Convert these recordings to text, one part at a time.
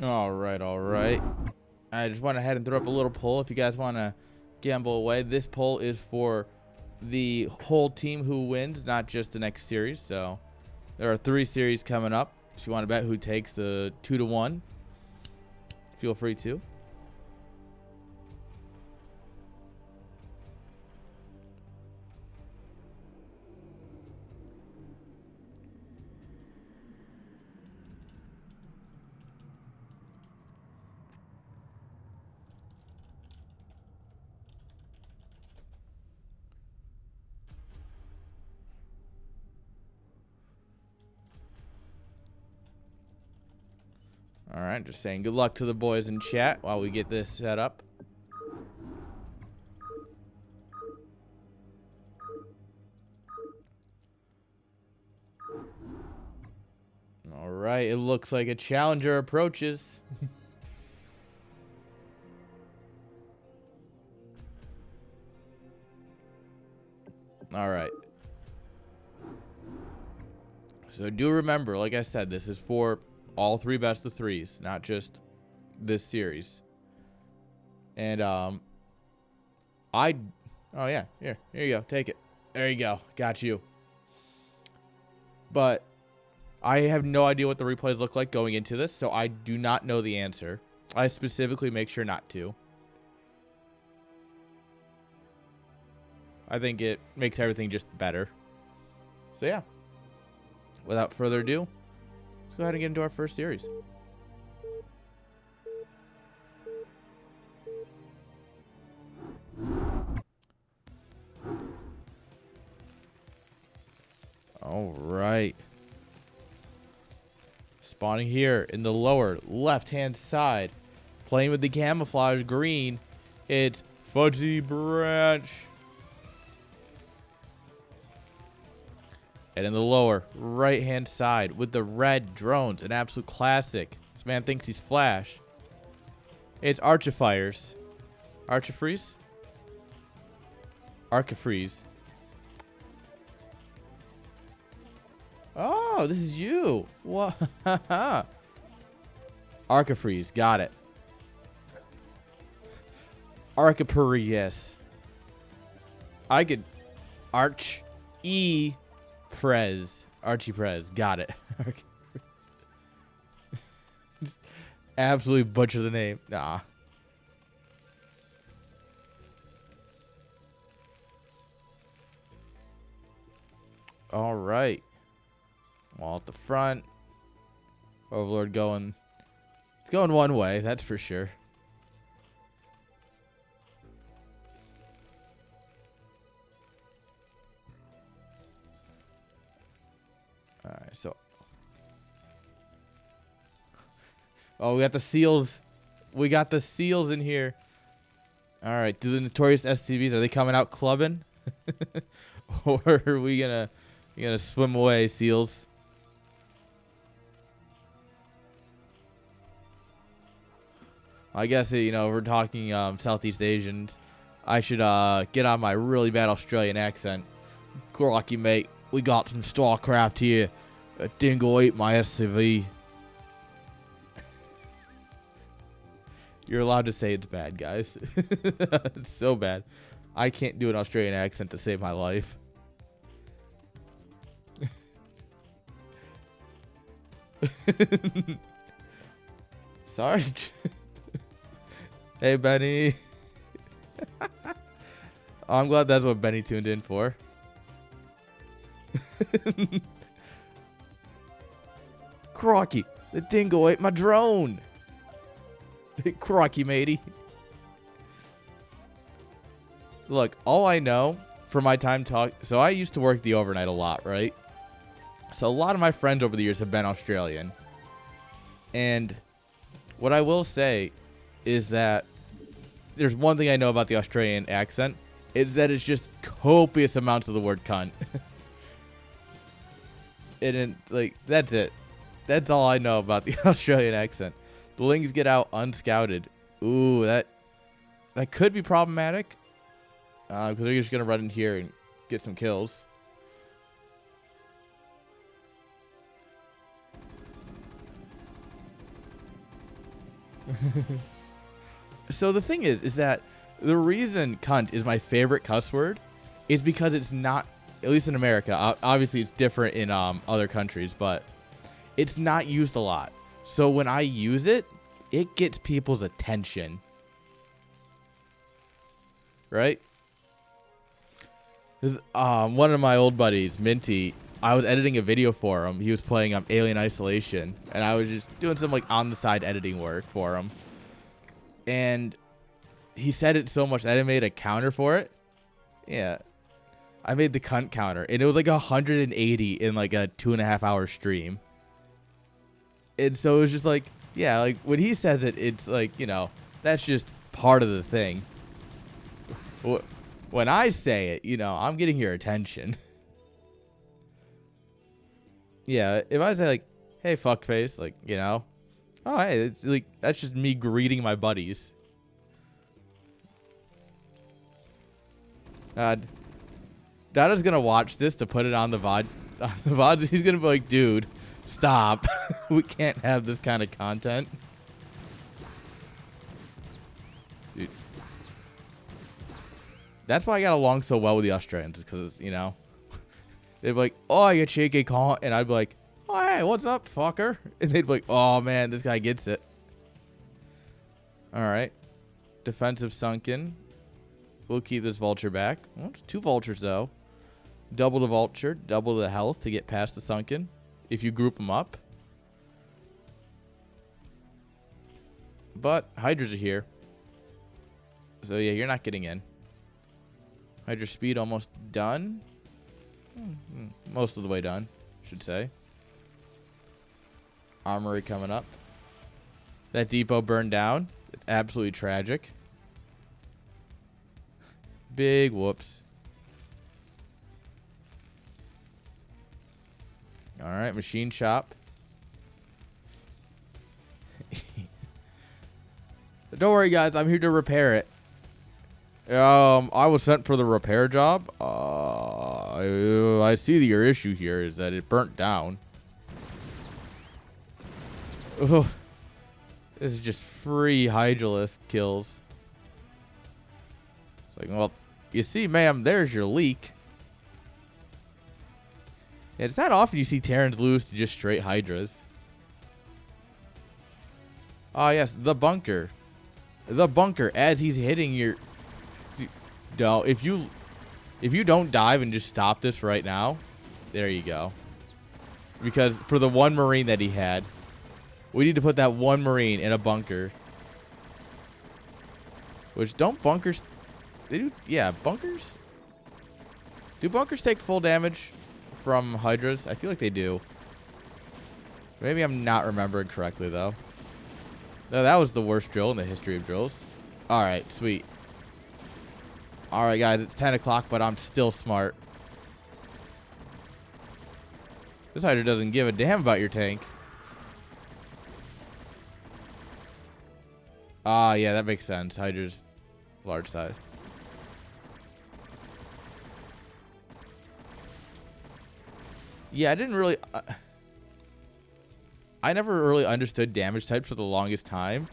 All right, all right. I just went ahead and threw up a little poll. If you guys want to gamble away, this poll is for the whole team who wins, not just the next series. So there are 3 series coming up. If you want to bet who takes the 2-1, feel free to. All right, just saying good luck to the boys in chat while we get this set up. All right, it looks like a challenger approaches. All right. So do remember, like I said, this is for all 3 best of 3s, not just this series. And oh yeah, here you go, take it. There you go, got you. But I have no idea what the replays look like going into this, so I do not know the answer. I specifically make sure not to. I think it makes everything just better. So yeah, without further ado, let's go ahead and get into our first series. All right. Spawning here in the lower left-hand side. Playing with the camouflage green, it's FuzzyBranch. And in the lower right-hand side with the red drones, an absolute classic. This man thinks he's Flash. It's Archiphres. Archiphres? Archiphres. Oh, this is you. What? Archiphres, got it. Archiphres. I could Archiphres. Archiphres, got it. Just absolutely butcher the name. Nah. All right. Wall at the front. Overlord going. It's going one way, that's for sure. Alright, so. Oh, we got the seals. We got the seals in here. Alright, do the Notorious SCVs, are they coming out clubbing? Or are we gonna swim away, seals? I guess, you know, if we're talking Southeast Asians, I should get on my really bad Australian accent. Crocky, mate, we got some StarCraft here. A dingo ate my S.C.V. You're allowed to say it's bad, guys. It's so bad. I can't do an Australian accent to save my life. Sarge. Hey, Benny. Oh, I'm glad that's what Benny tuned in for. Crocky, the dingo ate my drone. Crocky, matey. Look, all I know from my time so I used to work the overnight a lot, right? So a lot of my friends over the years have been Australian. And what I will say is that there's one thing I know about the Australian accent, is that it's just copious amounts of the word cunt. And like, that's it. That's all I know about the Australian accent. The Lings get out unscouted. Ooh, that could be problematic. Because they're just going to run in here and get some kills. So the thing is that the reason cunt is my favorite cuss word is because it's not, at least in America, obviously it's different in other countries, but it's not used a lot. So when I use it, it gets people's attention. Right? Because one of my old buddies, Minty, I was editing a video for him. He was playing Alien Isolation, and I was just doing some like on the side editing work for him. And he said it so much that I made a counter for it. Yeah, I made the cunt counter, and it was like 180 in like a 2.5 hour stream. And so it was just like, yeah, like when he says it, it's like, you know, that's just part of the thing. When I say it, you know, I'm getting your attention. Yeah, if I say like, hey, fuckface, like, you know, oh, hey, it's like, that's just me greeting my buddies. Dada's gonna watch this to put it on the VOD. He's gonna be like, dude, stop. We can't have this kind of content. Dude. That's why I got along so well with the Australians, because, you know, they'd be like, oh, I get shaky call, and I'd be like, oh, hey, what's up, fucker? And they'd be like, oh, man, this guy gets it. All right. Defensive sunken. We'll keep this vulture back. Well, it's 2 vultures, though. Double the vulture, double the health to get past the sunken, if you group them up. But Hydras are here. So, yeah, you're not getting in. Hydra speed almost done. Most of the way done, I should say. Armory coming up. That depot burned down. It's absolutely tragic. Big whoops. All right, machine shop. Don't worry, guys. I'm here to repair it. I was sent for the repair job. I see that your issue here is that it burnt down. Ugh. This is just free Hydralisk kills. It's like, well, you see, ma'am, there's your leak. Yeah, it's not often you see Terrans lose to just straight Hydras. Ah, yes, the bunker. The bunker, as he's hitting your... No, if you don't dive and just stop this right now, there you go. Because for the one Marine that he had, we need to put that one Marine in a bunker. Which, don't bunkers... They do... Yeah, bunkers? Do bunkers take full damage from Hydras? I feel like they do. Maybe I'm not remembering correctly, though. No, that was the worst drill in the history of drills. Alright, sweet. Alright, guys, it's 10 o'clock, but I'm still smart. This Hydra doesn't give a damn about your tank. Ah, yeah, that makes sense. Hydra's large size. Yeah, I didn't really... I never really understood damage types for the longest time.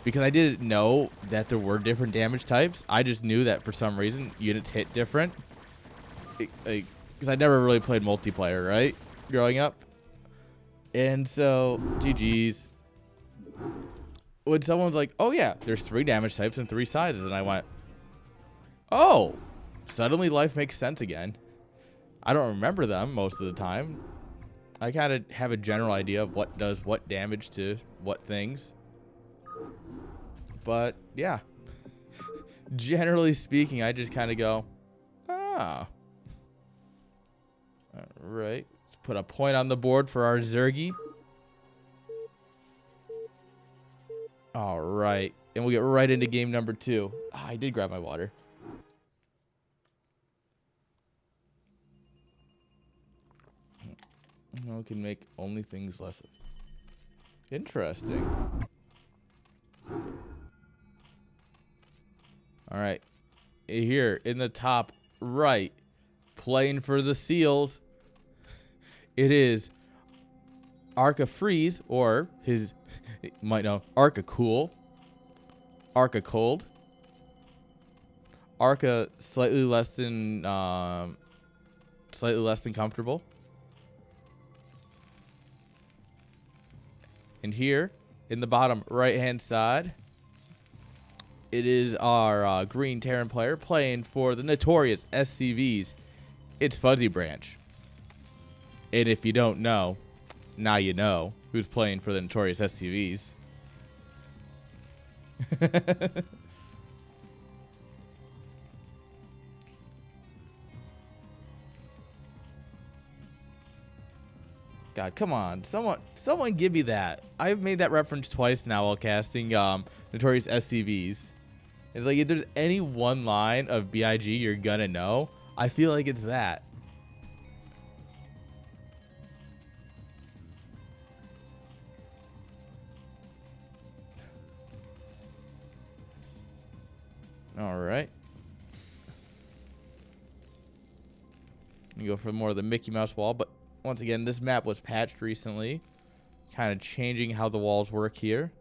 Because I didn't know that there were different damage types. I just knew that for some reason units hit different. Because I never really played multiplayer, right? Growing up. And so, GG's. When someone's like, oh yeah, there's 3 damage types and 3 sizes. And I went, oh, suddenly life makes sense again. I don't remember them most of the time. I kind of have a general idea of what does what damage to what things. But, yeah. Generally speaking, I just kind of go, ah. Alright. Let's put a point on the board for our Zergy. Alright. And we'll get right into game number 2. Ah, I did grab my water. No, can make only things less. Interesting. Alright. Here, in the top right, playing for the Seals, it is Archiphres, or his, you might know, Arca-Cool, Arca-Cold, Arca slightly less than comfortable. And here, in the bottom right-hand side, it is our green Terran player playing for the Notorious SCVs. It's FuzzyBranch. And if you don't know, now you know who's playing for the Notorious SCVs. God, come on. Someone give me that. I've made that reference twice now while casting Notorious SCVs. It's like, if there's any one line of BIG you're gonna know, I feel like it's that. All right. We go for more of the Mickey Mouse wall, but once again, this map was patched recently, kind of changing how the walls work here.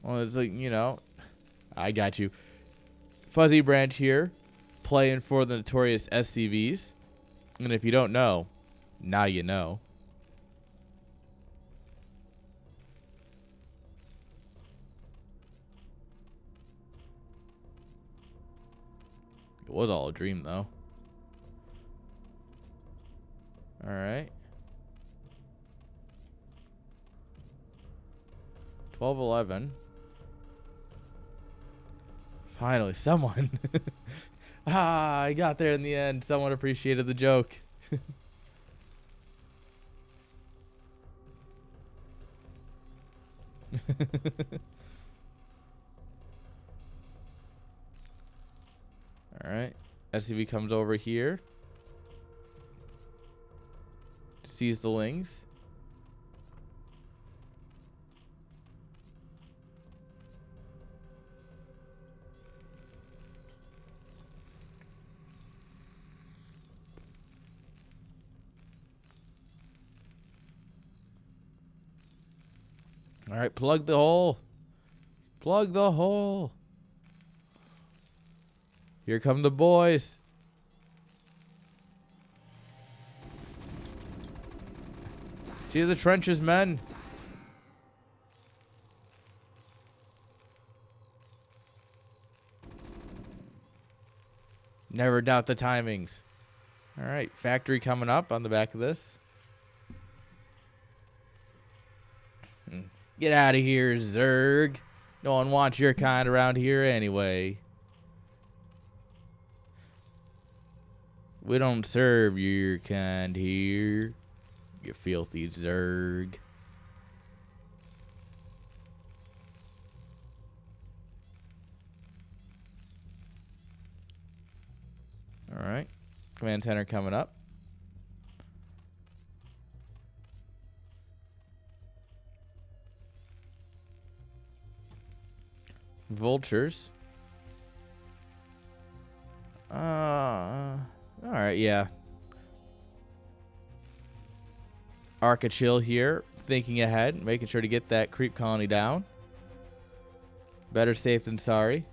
Well, it's like, you know, I got you. FuzzyBranch here, playing for the Notorious SCVs. And if you don't know, now you know. It was all a dream, though. All right. 12-11. Finally, someone. I got there in the end. Someone appreciated the joke. All right. S.C.V comes over here. Sees the lings. All right, plug the hole. Plug the hole. Here come the boys. See the trenches, men. Never doubt the timings. All right, factory coming up on the back of this. Get out of here, Zerg. No one wants your kind around here anyway. We don't serve your kind here, you filthy Zerg. All right, command center coming up. Vultures. All right, yeah. Arca chill here, thinking ahead, making sure to get that creep colony down. Better safe than sorry.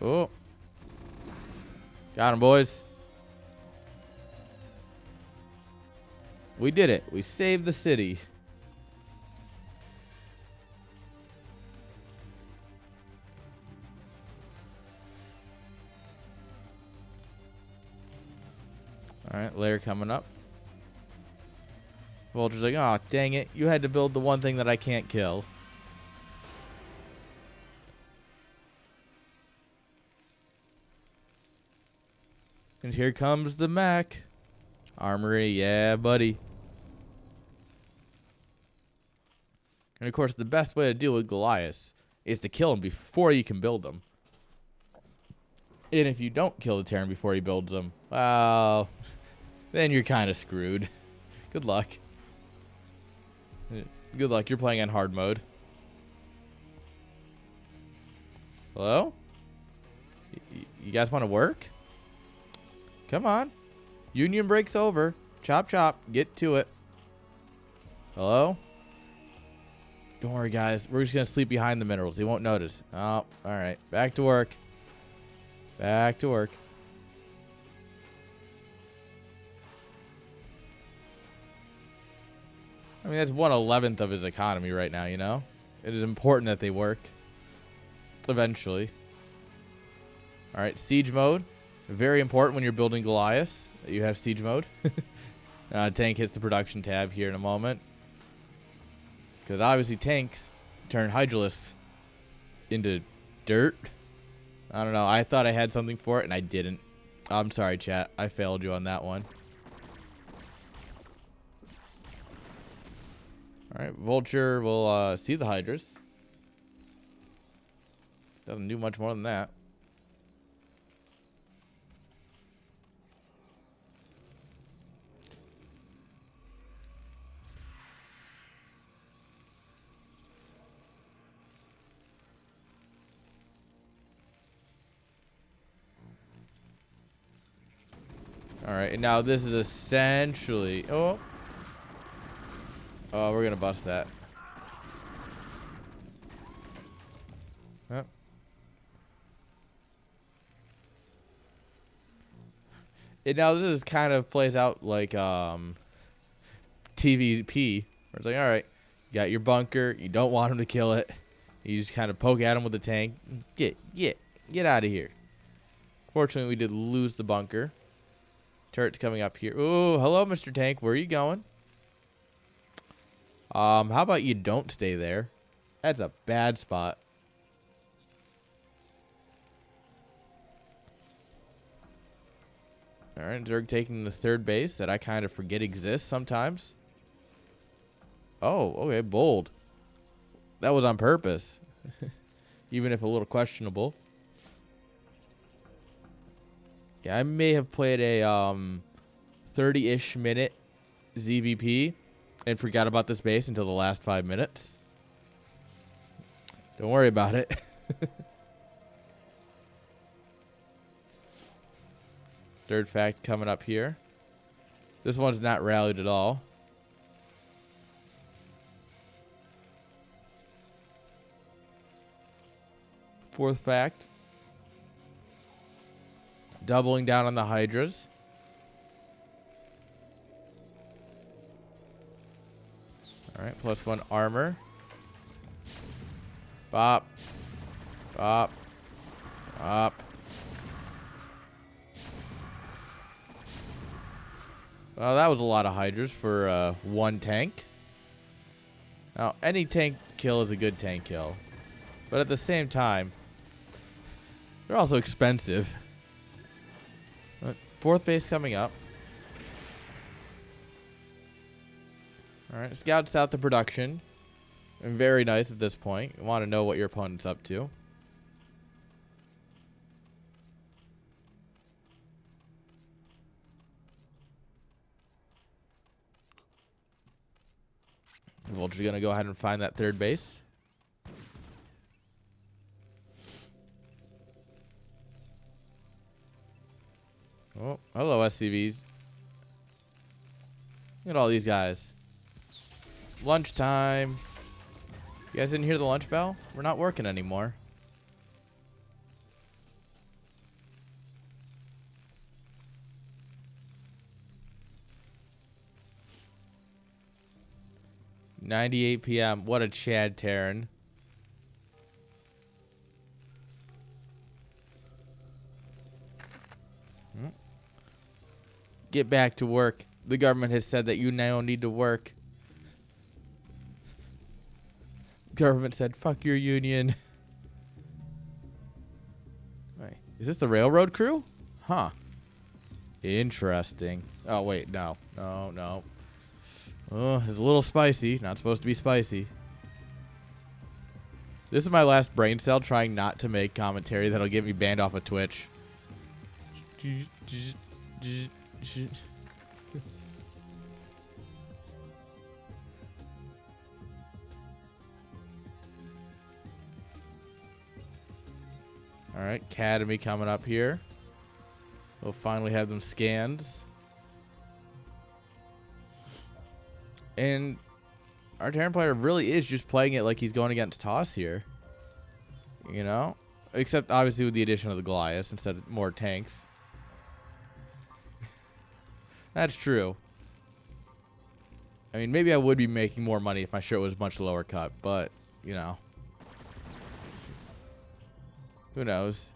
Oh. Got him, boys. We did it. We saved the city. All right, layer coming up. Vulture's like, oh, dang it. You had to build the one thing that I can't kill. And here comes the Mac. Armory, yeah, buddy. And of course, the best way to deal with Goliath is to kill him before you can build them. And if you don't kill the Terran before he builds them, well, then you're kind of screwed. Good luck. Good luck. You're playing on hard mode. Hello? You guys want to work? Come on. Union break's over. Chop, chop. Get to it. Hello? Don't worry, guys. We're just going to sleep behind the minerals. They won't notice. Oh, all right. Back to work. Back to work. I mean, that's 1/11 of his economy right now, you know? It is important that they work. Eventually. All right, siege mode. Very important when you're building Goliath that you have siege mode. Tank hits the production tab here in a moment. Because obviously tanks turn hydralisks into dirt. I don't know. I thought I had something for it, and I didn't. I'm sorry, chat. I failed you on that one. All right, Vulture will see the Hydras. Doesn't do much more than that. All right, and now this is essentially... Oh, we're going to bust that. Yep. And now this is kind of plays out like TVP. Where it's like, all right, you got your bunker. You don't want him to kill it. You just kind of poke at him with the tank. Get out of here. Fortunately, we did lose the bunker. Turret's coming up here. Oh, hello, Mr. Tank. Where are you going? How about you don't stay there? That's a bad spot. All right, Zerg taking the third base that I kind of forget exists sometimes. Oh, okay, bold. That was on purpose. Even if a little questionable. Yeah, I may have played a 30-ish minute ZVP and forgot about this base until the last 5 minutes. Don't worry about it. Third fact coming up here. This one's not rallied at all. Fourth fact. Doubling down on the Hydras. All right, +1 armor. Bop. Bop. Bop. Well, that was a lot of Hydras for one tank. Now, any tank kill is a good tank kill. But at the same time, they're also expensive. Fourth base coming up. All right, scouts out the production. And very nice at this point. You want to know what your opponent's up to. Vulture's going to go ahead and find that third base. Oh, hello, SCVs. Look at all these guys. Lunchtime. You guys didn't hear the lunch bell? We're not working anymore. (98 p.m.) What a Chad Terran. Get back to work. The government has said that you now need to work. Government said, fuck your union. Wait, is this the railroad crew? Huh. Interesting. Oh, wait, no. No, no. Oh, it's a little spicy. Not supposed to be spicy. This is my last brain cell trying not to make commentary that'll get me banned off of Twitch. Alright, Academy coming up here. We'll finally have them scanned. And our Terran player really is just playing it like he's going against Toss here. You know? Except, obviously, with the addition of the Goliath instead of more tanks. That's true. I mean, maybe I would be making more money if my shirt was much lower cut, but, you know. Who knows?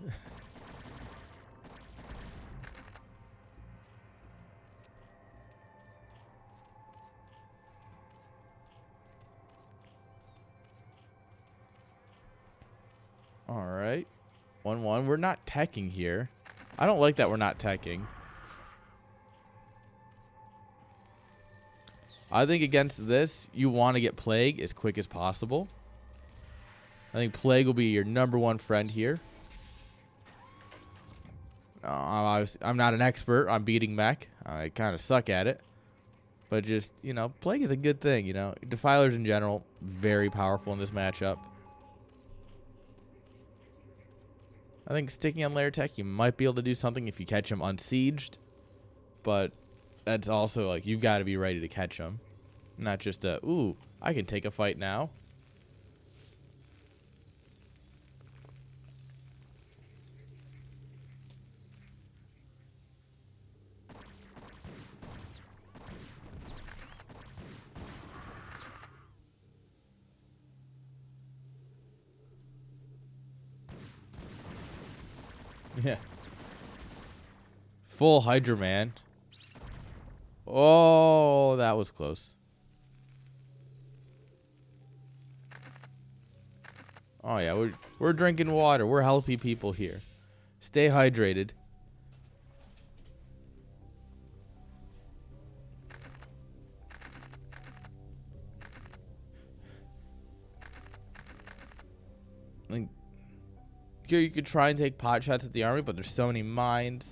Alright. 1-1. We're not teching here. I don't like that we're not teching. I think against this, you want to get Plague as quick as possible. I think Plague will be your #1 friend here. I'm not an expert on beating mech. I kind of suck at it. But just, you know, Plague is a good thing, you know. Defilers in general, very powerful in this matchup. I think sticking on layer tech, you might be able to do something if you catch him unsieged. But that's also, like, you've got to be ready to catch him. Not just a, ooh, I can take a fight now. Yeah. Full Hydra Man. Oh, that was close. Oh yeah, we're drinking water. We're healthy people here. Stay hydrated. Like, here you could try and take pot shots at the army, but there's so many mines.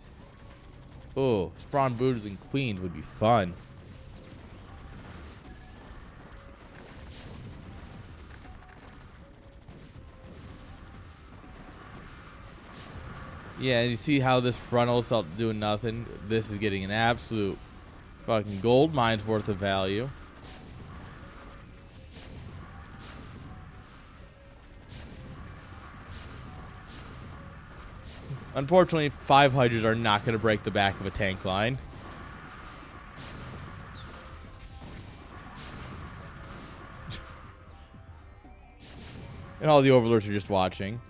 Oh, spawn brooders and queens would be fun. Yeah, and you see how this frontal is doing nothing. This is getting an absolute fucking gold mine's worth of value. Unfortunately, 5 Hydras are not going to break the back of a tank line. And all the Overlords are just watching.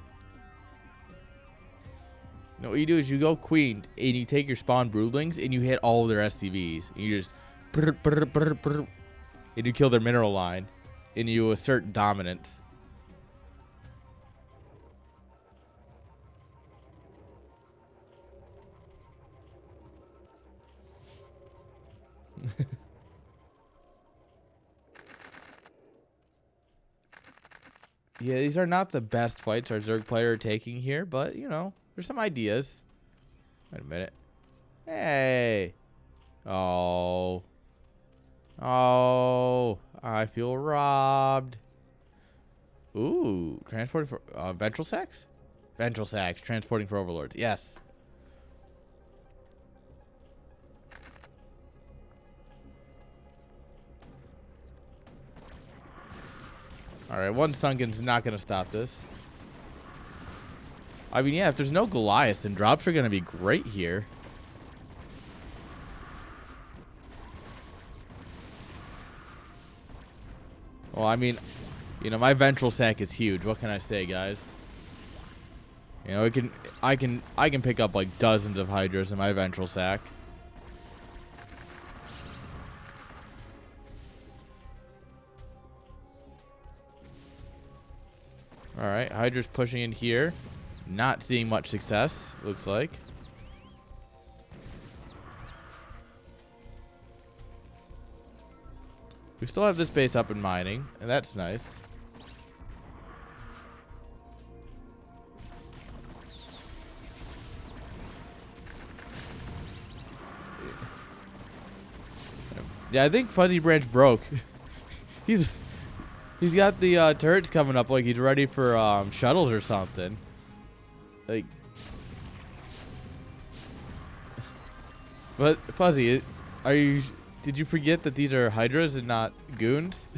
No, what you do is you go Queen and you take your spawn Broodlings and you hit all of their SCVs. And you just and you kill their mineral line and you assert dominance. Yeah, these are not the best fights our Zerg player are taking here, but you know, there's some ideas. Wait a minute. Hey. Oh. Oh. I feel robbed. Ooh. Transporting for ventral sacks? Ventral sacks. Transporting for Overlords. Yes. Alright, one Sunken's not going to stop this. I mean, yeah, if there's no Goliath, then drops are going to be great here. Well, I mean, you know, my ventral sack is huge. What can I say, guys? You know, I can pick up like dozens of Hydras in my ventral sack. Alright, Hydra's pushing in here. Not seeing much success, looks like. We still have this base up and mining, and that's nice. Yeah, I think FuzzyBranch broke. He's got the turrets coming up like he's ready for shuttles or something. Like, but Fuzzy, are you? Did you forget that these are hydras and not goons?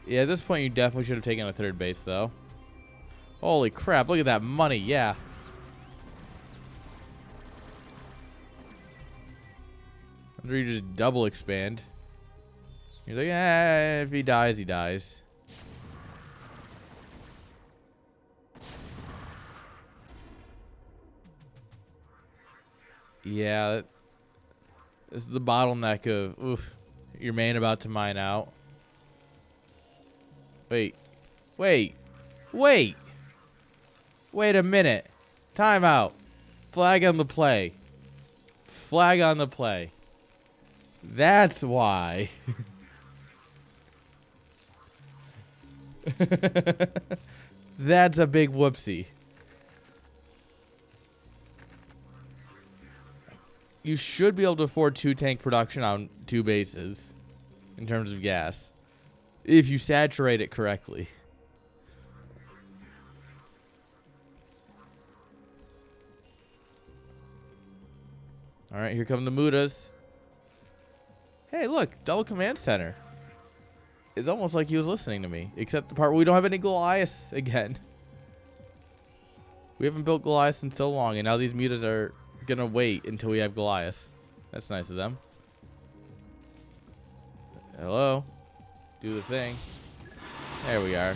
Yeah, at this point you definitely should have taken a third base though. Holy crap! Look at that money. Yeah. Or you just double expand. He's like, if he dies, he dies. Yeah, this is the bottleneck of, oof, your main about to mine out. Wait, wait, wait. Wait a minute. Time out. Flag on the play. Flag on the play. That's why. That's a big whoopsie. You should be able to afford 2 tank production on 2 bases in terms of gas if you saturate it correctly. All right, here come the Mudas. Hey, look, double command center. It's almost like he was listening to me, except the part where we don't have any Goliaths again. We haven't built Goliaths in so long, and now these Mutas are gonna wait until we have Goliaths. That's nice of them. Hello? Do the thing. There we are.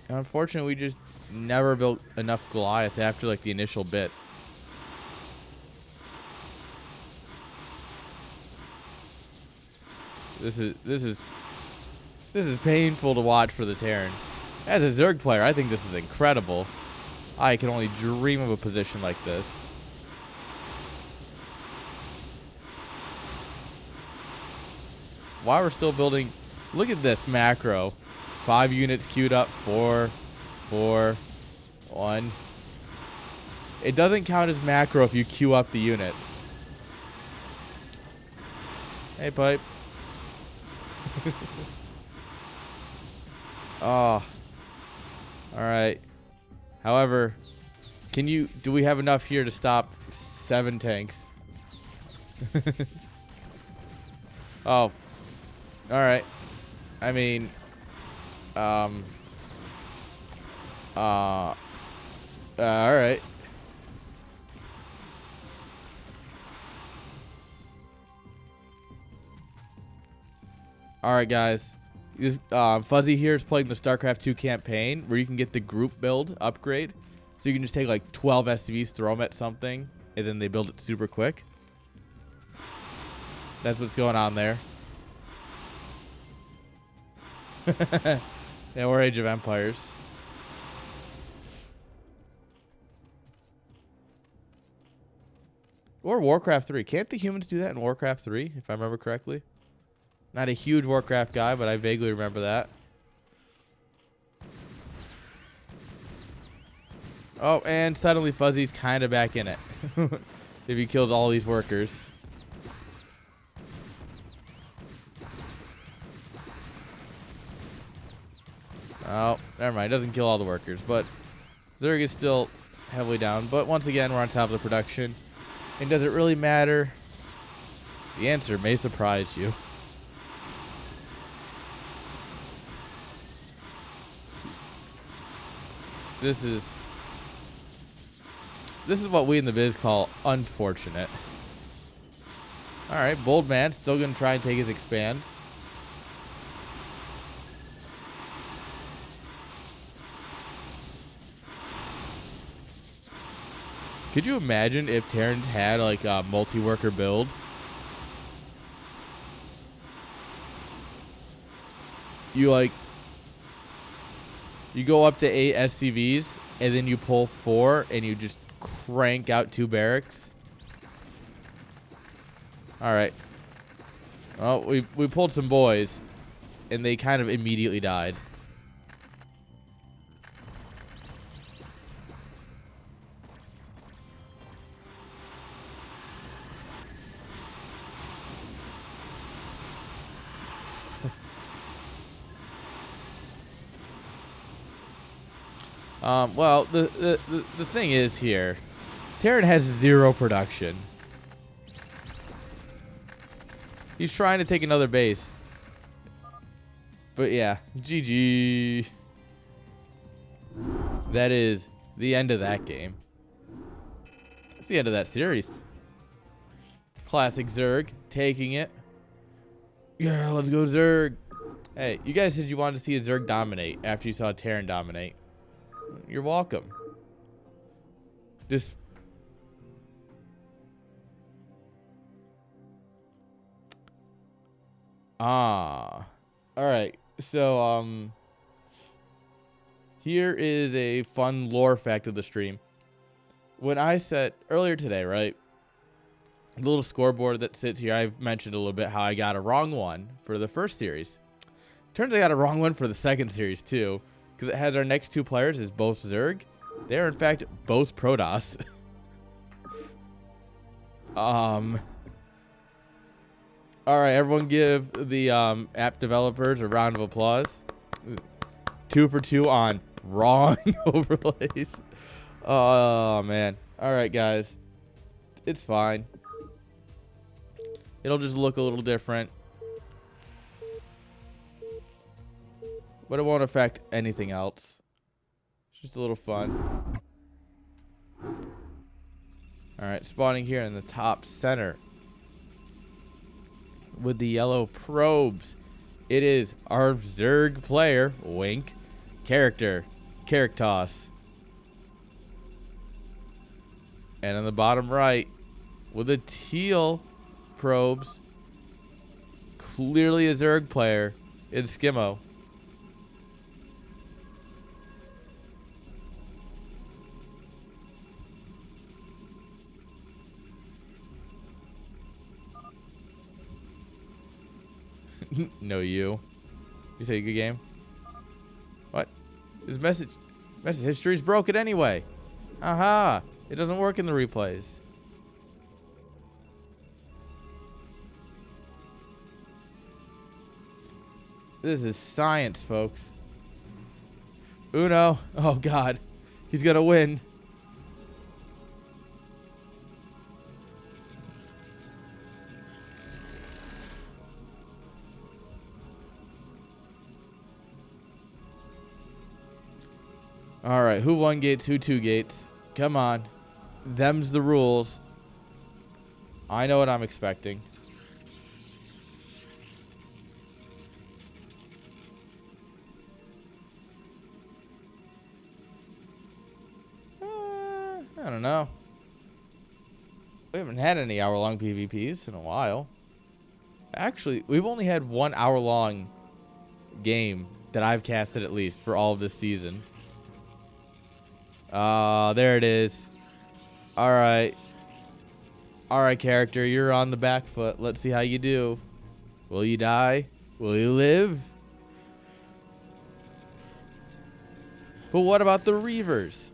Unfortunately, we just never built enough Goliaths after like the initial bit. This is painful to watch for the Terran. As a Zerg player, I think this is incredible. I can only dream of a position like this. While we're still building, look at this macro. 5 units queued up. 4, 4, 1. It doesn't count as macro if you queue up the units. Hey, pipe. Oh. Alright. However, do we have enough here to stop 7 tanks? Oh. Alright. I mean, alright. Alright, guys. This Fuzzy here is playing the StarCraft 2 campaign where you can get the group build upgrade. So you can just take like 12 SCVs, throw them at something, and then they build it super quick. That's what's going on there. Yeah, we're Age of Empires. Or Warcraft 3. Can't the humans do that in Warcraft 3, if I remember correctly? Not a huge Warcraft guy, but I vaguely remember that. Oh, and suddenly Fuzzy's kind of back in it. If he kills all these workers. Oh, never mind. It doesn't kill all the workers, but Zerg is still heavily down. But once again, we're on top of the production. And does it really matter? The answer may surprise you. This is what we in the biz call unfortunate. Alright, Bold Man still going to try and take his expands. Could you imagine if Terran had like a multi-worker build? You go up to 8 SCVs and then you pull 4 and you just crank out 2 barracks. Alright. Oh, we pulled some boys and they kind of immediately died. Well, the thing is here, Terran has 0 production. He's trying to take another base. But yeah, GG. That is the end of that game. That's the end of that series. Classic Zerg taking it. Yeah, let's go Zerg. Hey, you guys said you wanted to see a Zerg dominate after you saw Terran dominate. You're welcome. Just all right. So here is a fun lore fact of the stream. When I said earlier today, right? The little scoreboard that sits here, I've mentioned a little bit how I got a wrong one for the first series. Turns out I got a wrong one for the second series too, because it has our next 2 players as both Zerg. They are in fact both Protoss. All right, everyone give the app developers a round of applause. 2 for 2 on wrong overlays. Oh man. All right, guys, it's fine. It'll just look a little different, but it won't affect anything else. It's just a little fun. All right, spawning here in the top center with the yellow probes. It is our Zerg player, wink, character, Caritas. And on the bottom right, with the teal probes, clearly a Zerg player, in Skimmo. No, you say good game? What? His message history's broken anyway. Aha! It doesn't work in the replays. This is science, folks. Uno. Oh god. He's gonna win. Alright, who 1 gates, who 2 gates? Come on. Them's the rules. I know what I'm expecting. I don't know. We haven't had any hour-long PvPs in a while. Actually, we've only had 1 hour-long game that I've casted at least for all of this season. There it is. Alright. Alright, character, you're on the back foot. Let's see how you do. Will you die? Will you live? But what about the Reavers?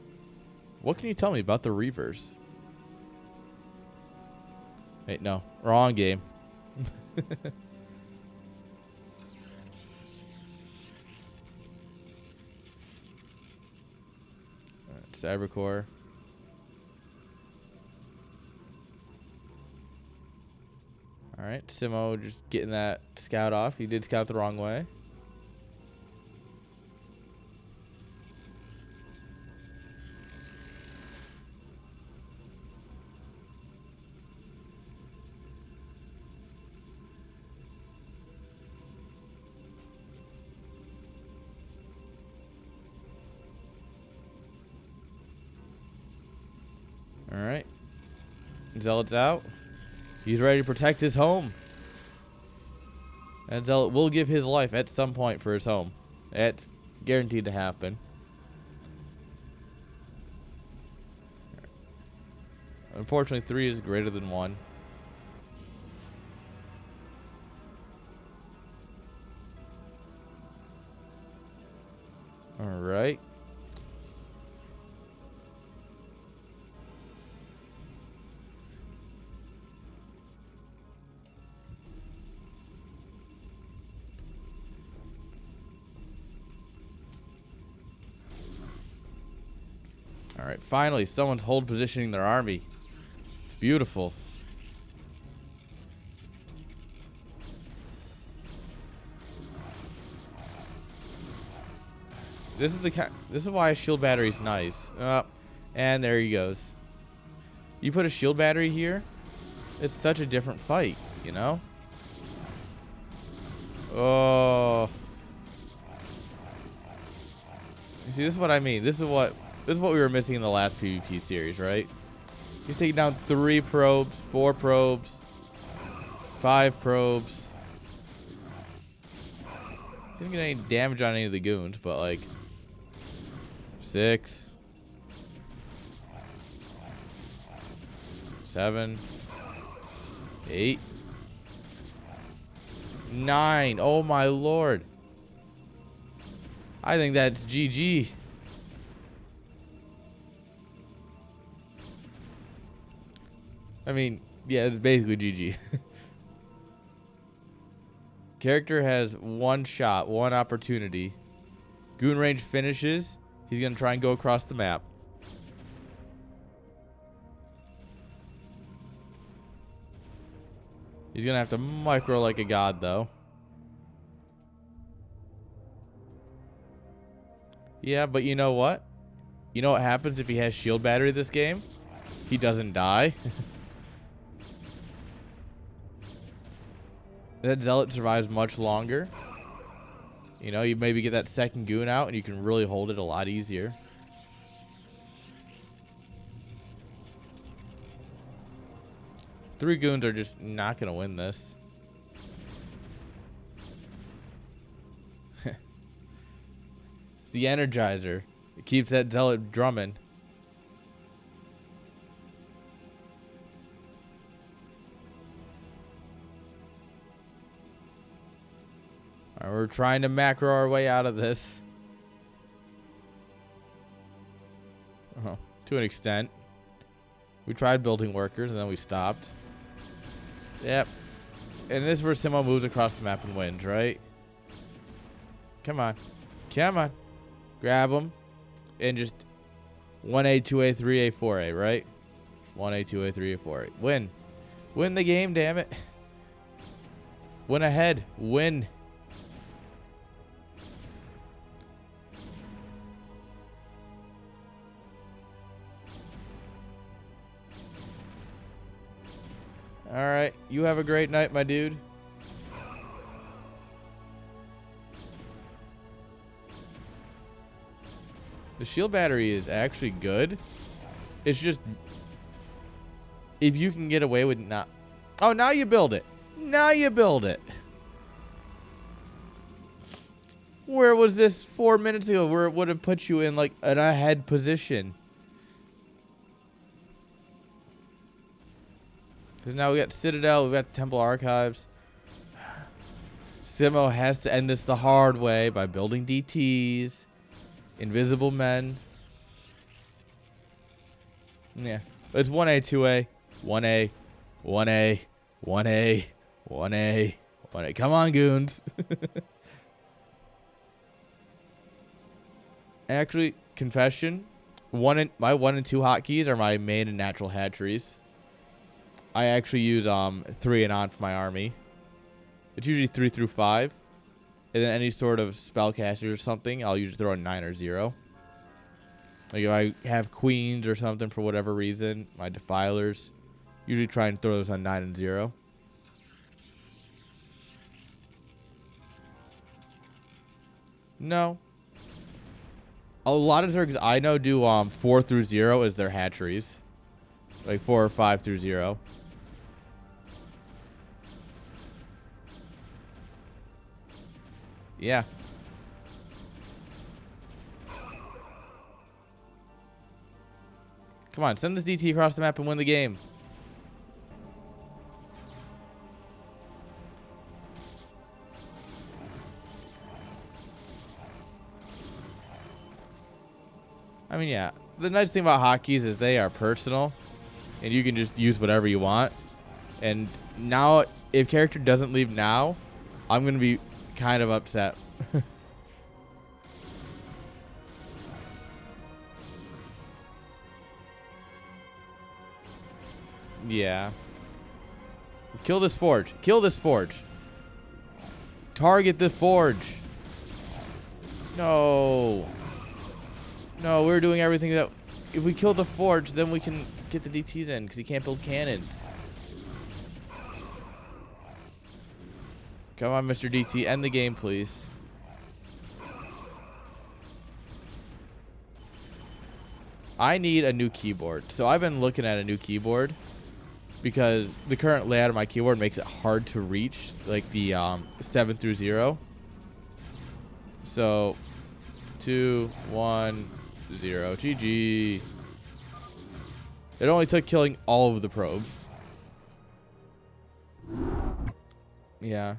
What can you tell me about the Reavers? Wait, no. Wrong game. Alright, Cybercore. Alright, Simo just getting that scout off. He did scout the wrong way. Alright. Zealot's out. He's ready to protect his home. And Zealot will give his life at some point for his home. It's guaranteed to happen. Unfortunately, 3 is greater than 1. Alright. Alright, finally, someone's hold positioning their army. It's beautiful. This is why a shield battery is nice. And there he goes. You put a shield battery here, it's such a different fight, you know? Oh. You see, this is what I mean. This is what we were missing in the last PvP series, right? He's taking down 3 probes, 4 probes, 5 probes. Didn't get any damage on any of the goons, but like 6, 7, 8, 9. Oh my lord. I think that's GG. I mean, yeah, it's basically GG. Character has 1 shot, 1 opportunity. Goon range finishes. He's going to try and go across the map. He's going to have to micro like a god, though. Yeah, but you know what? You know what happens if he has shield battery this game? He doesn't die. That zealot survives much longer. You know, you maybe get that second goon out and you can really hold it a lot easier. Three goons are just not going to win this. It's the Energizer. It keeps that zealot drumming. Alright, we're trying to macro our way out of this. To an extent. We tried building workers and then we stopped. Yep. And this is where someone moves across the map and wins, right? Come on. Come on. Grab them. And just 1A, 2A, 3A, 4A, right? 1A, 2A, 3A, 4A. Win. Win the game, damn it. Win ahead. Win. Alright, you have a great night, my dude. The shield battery is actually good. It's just, if you can get away with not... Oh, now you build it. Now you build it. Where was this 4 minutes ago where it would have put you in like an ahead position? Because now we got Citadel, we got Temple Archives. Simo has to end this the hard way by building DTs, invisible men. Yeah, it's 1A, 2A, 1A, 1A, 1A, 1A, 1A. Come on, goons. Actually, confession, my 1 and 2 hotkeys are my main and natural hatcheries. I actually use 3 and on for my army. It's usually 3 through 5. And then any sort of spellcasters or something, I'll usually throw a 9 or 0. Like if I have queens or something for whatever reason, my defilers, usually try and throw those on 9 and 0. No. A lot of Zergs I know do 4 through 0 as their hatcheries. Like 4 or 5 through 0. Yeah. Come on, send this DT across the map and win the game. I mean, yeah. The nice thing about hotkeys is they are personal. And you can just use whatever you want. And now, if character doesn't leave now, I'm going to be kind of upset. Come Yeah. Kill this forge. Kill this forge. Target the forge. No. No, we're doing everything that... If we kill the forge, then we can get the DTs in, because he can't build cannons. Come on, Mr. DT. End the game, please. I need a new keyboard. So I've been looking at a new keyboard because the current layout of my keyboard makes it hard to reach, like the 7 through 0. So 2, 1, 0. GG. It only took killing all of the probes. Yeah.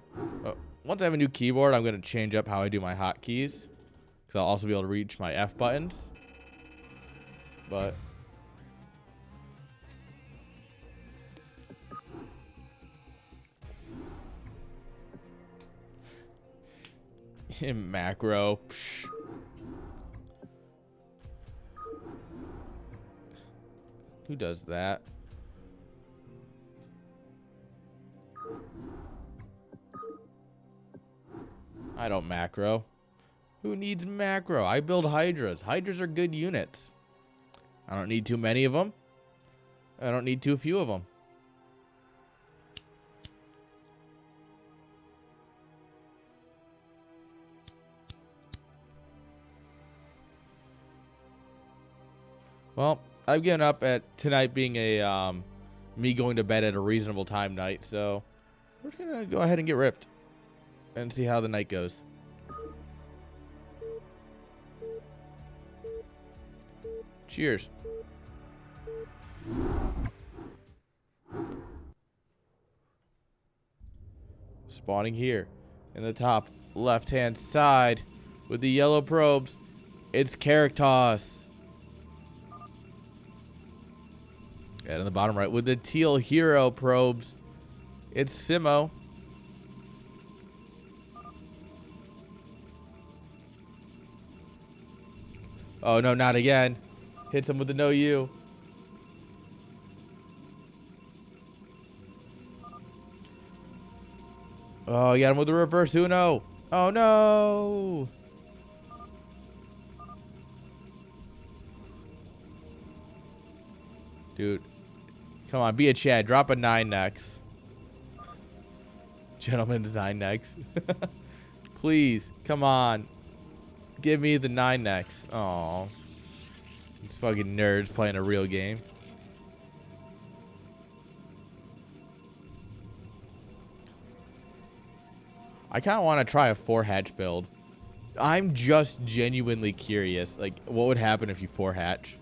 Once I have a new keyboard, I'm going to change up how I do my hotkeys, because I'll also be able to reach my F buttons. But in macro. Psh. Who does that? I don't macro. Who needs macro? I build Hydras. Hydras are good units. I don't need too many of them. I don't need too few of them. Well, I've given up at tonight being a me going to bed at a reasonable time night, so we're just gonna go ahead and get ripped and see how the night goes. Cheers. Spawning here in the top left-hand side with the yellow probes, it's Caritas. And in the bottom right with the teal hero probes, it's Simo. Oh no, not again. Hits him with the no you. Oh, you got him with the reverse Uno. Oh no. Dude. Come on, be a Chad. Drop a 9 next. Gentleman's 9 next. Please, come on. Give me the 9 next. Aw. These fucking nerds playing a real game. I kind of want to try a 4-hatch build. I'm just genuinely curious. Like, what would happen if you 4-hatch?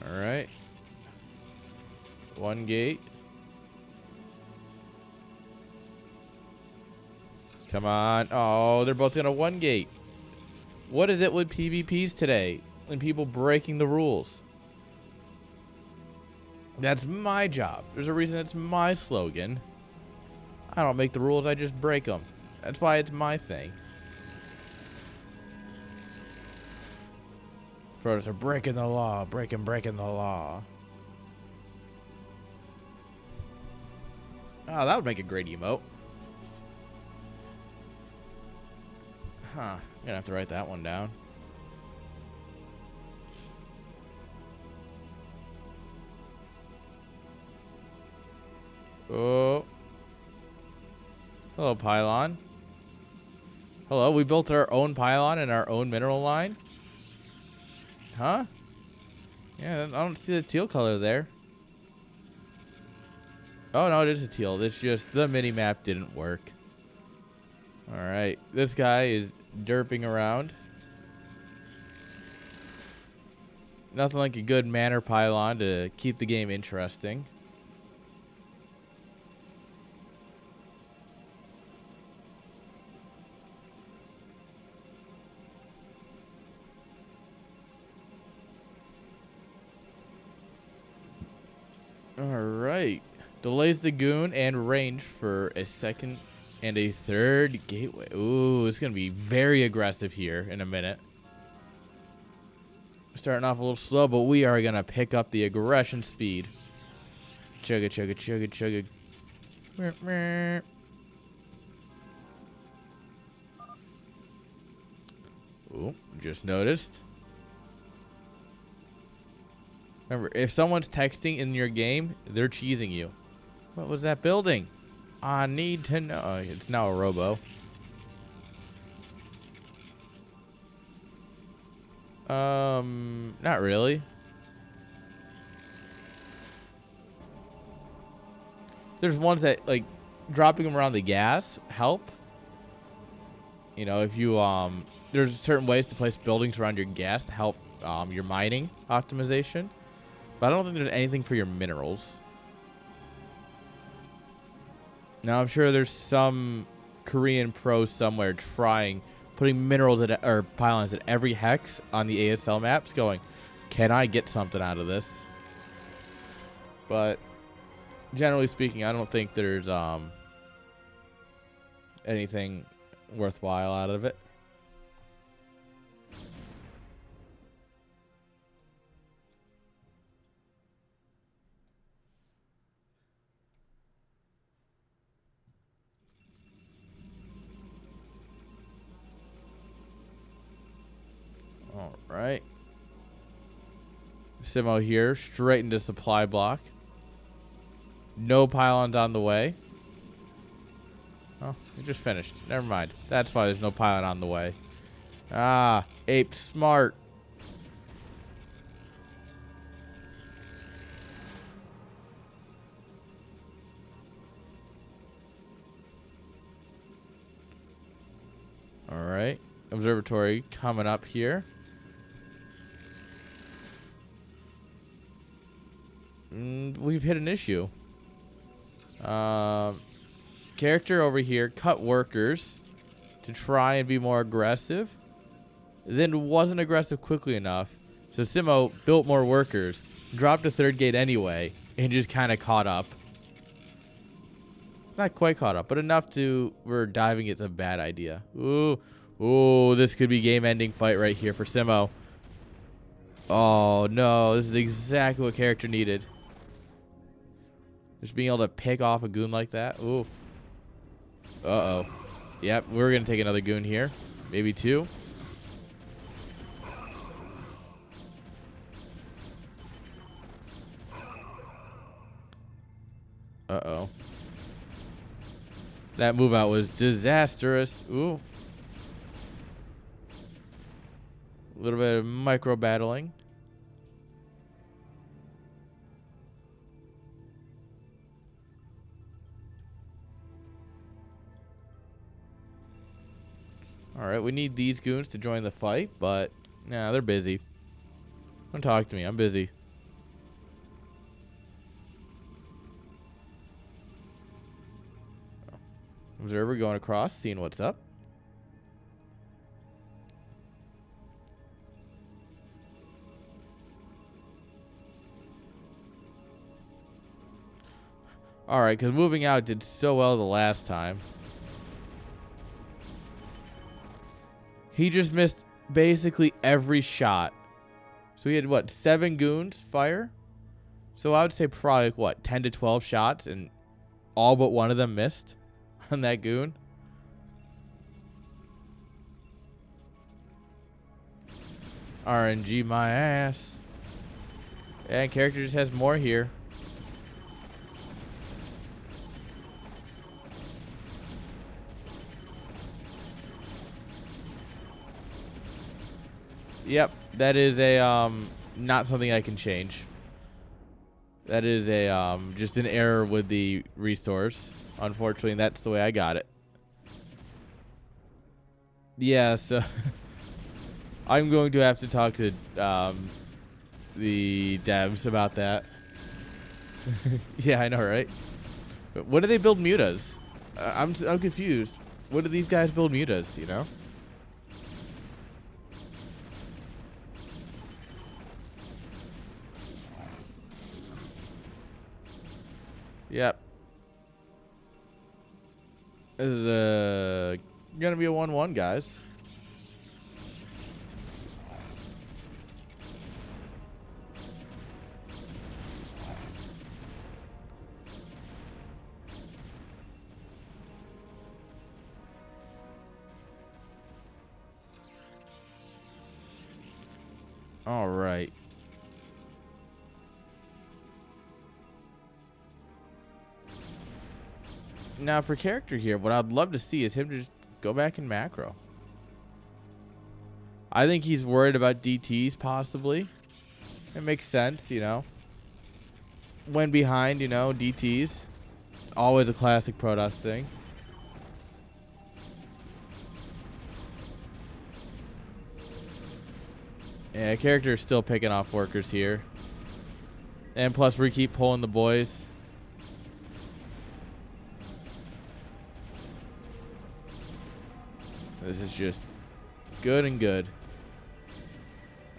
All right. 1 gate. Come on. Oh, they're both going to 1 gate. What is it with PvPs today and people breaking the rules? That's my job. There's a reason it's my slogan. I don't make the rules, I just break them. That's why it's my thing. Protoss are breaking the law, breaking the law. Oh, that would make a great emote. Huh, I'm gonna have to write that one down. Oh. Hello, pylon. Hello, we built our own pylon and our own mineral line. Huh? Yeah, I don't see the teal color there. Oh, no, it is a teal. It's just the mini-map didn't work. Alright, this guy is derping around. Nothing like a good manor pylon to keep the game interesting. Alright. Delays the goon and range for a second and a third gateway. Ooh, it's going to be very aggressive here in a minute. Starting off a little slow, but we are going to pick up the aggression speed. Chugga, chugga, chugga, chugga. Meh, meh. Ooh, just noticed. Remember, if someone's texting in your game, they're cheesing you. What was that building? I need to know. Oh, it's now a robo. Not really. There's ones that, like, dropping them around the gas help. You know, if you, there's certain ways to place buildings around your gas to help, your mining optimization. But I don't think there's anything for your minerals. Now, I'm sure there's some Korean pro somewhere putting minerals or pylons at every hex on the ASL maps going, can I get something out of this? But generally speaking, I don't think there's anything worthwhile out of it. All right. Simo here, straight into supply block. No pylons on the way. Oh, it just finished. Never mind. That's why there's no pylon on the way. Ah, ape smart. All right. Observatory coming up here. We've hit an issue. Character over here cut workers to try and be more aggressive. Then wasn't aggressive quickly enough. So Simo built more workers, dropped a third gate anyway, and just kind of caught up. Not quite caught up, but enough to where diving it's a bad idea. Ooh, ooh, this could be game-ending fight right here for Simo. Oh no, this is exactly what character needed. Just being able to pick off a goon like that. Ooh. Uh-oh. Yep, we're going to take another goon here. Maybe two. Uh-oh. That move out was disastrous. Ooh. A little bit of micro battling. Alright, we need these goons to join the fight, but nah, they're busy. Don't talk to me, I'm busy. Observer going across, seeing what's up. Alright, because moving out did so well the last time. He just missed basically every shot. So he had, what, 7 goons fire? So I would say probably, like, what, 10 to 12 shots, and all but one of them missed on that goon. RNG my ass. And character just has more here. Yep, that is a not something I can change. That is a just an error with the resource. Unfortunately, that's the way I got it. Yeah, so I'm going to have to talk to the devs about that. Yeah, I know, right? But what do they build mutas? I'm confused. What do these guys build mutas, you know? Yep. This is gonna be a 1-1, guys. All right. Now for character here, what I'd love to see is him just go back in macro. I think he's worried about DTs possibly. It makes sense, you know. When behind, you know, DTs. Always a classic Protoss thing. Yeah, character is still picking off workers here. And plus we keep pulling the boys. This is just good and good.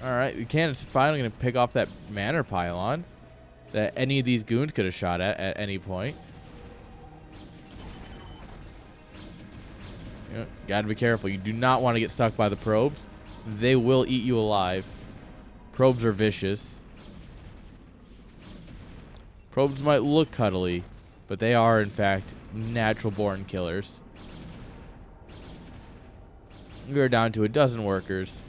Alright, the cannon's finally going to pick off that manor pylon that any of these goons could have shot at any point. You know, gotta be careful. You do not want to get stuck by the probes. They will eat you alive. Probes are vicious. Probes might look cuddly, but they are, in fact, natural-born killers. We are down to a dozen workers.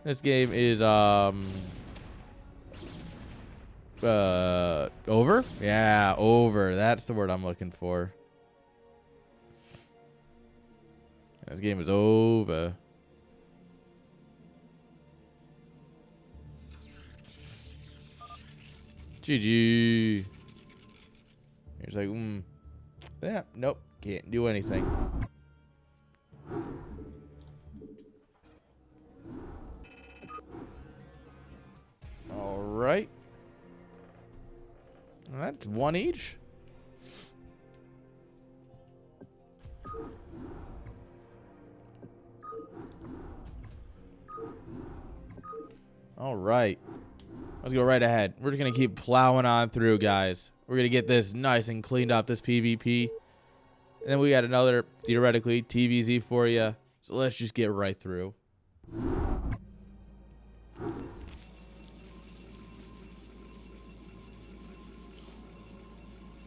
This game is over? Yeah, over. That's the word I'm looking for. This game is over. GG. He's like, yeah, nope, can't do anything. All right. That's one each. All right. Let's go right ahead. We're just going to keep plowing on through, guys. We're going to get this nice and cleaned up, this PvP. And then we got another, theoretically, TVZ for you. So let's just get right through.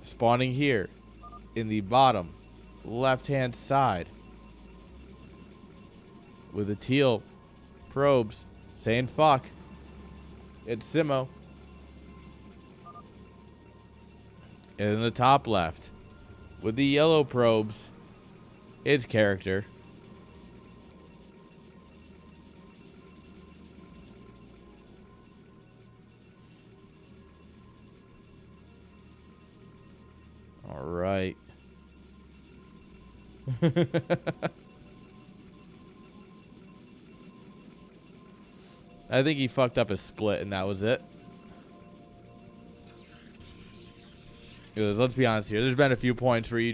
Spawning here in the bottom left-hand side with the teal probes saying fuck. It's Simo. And in the top left with the yellow probes, it's character. All right. I think he fucked up his split, and that was it. Because let's be honest here. There's been a few points where you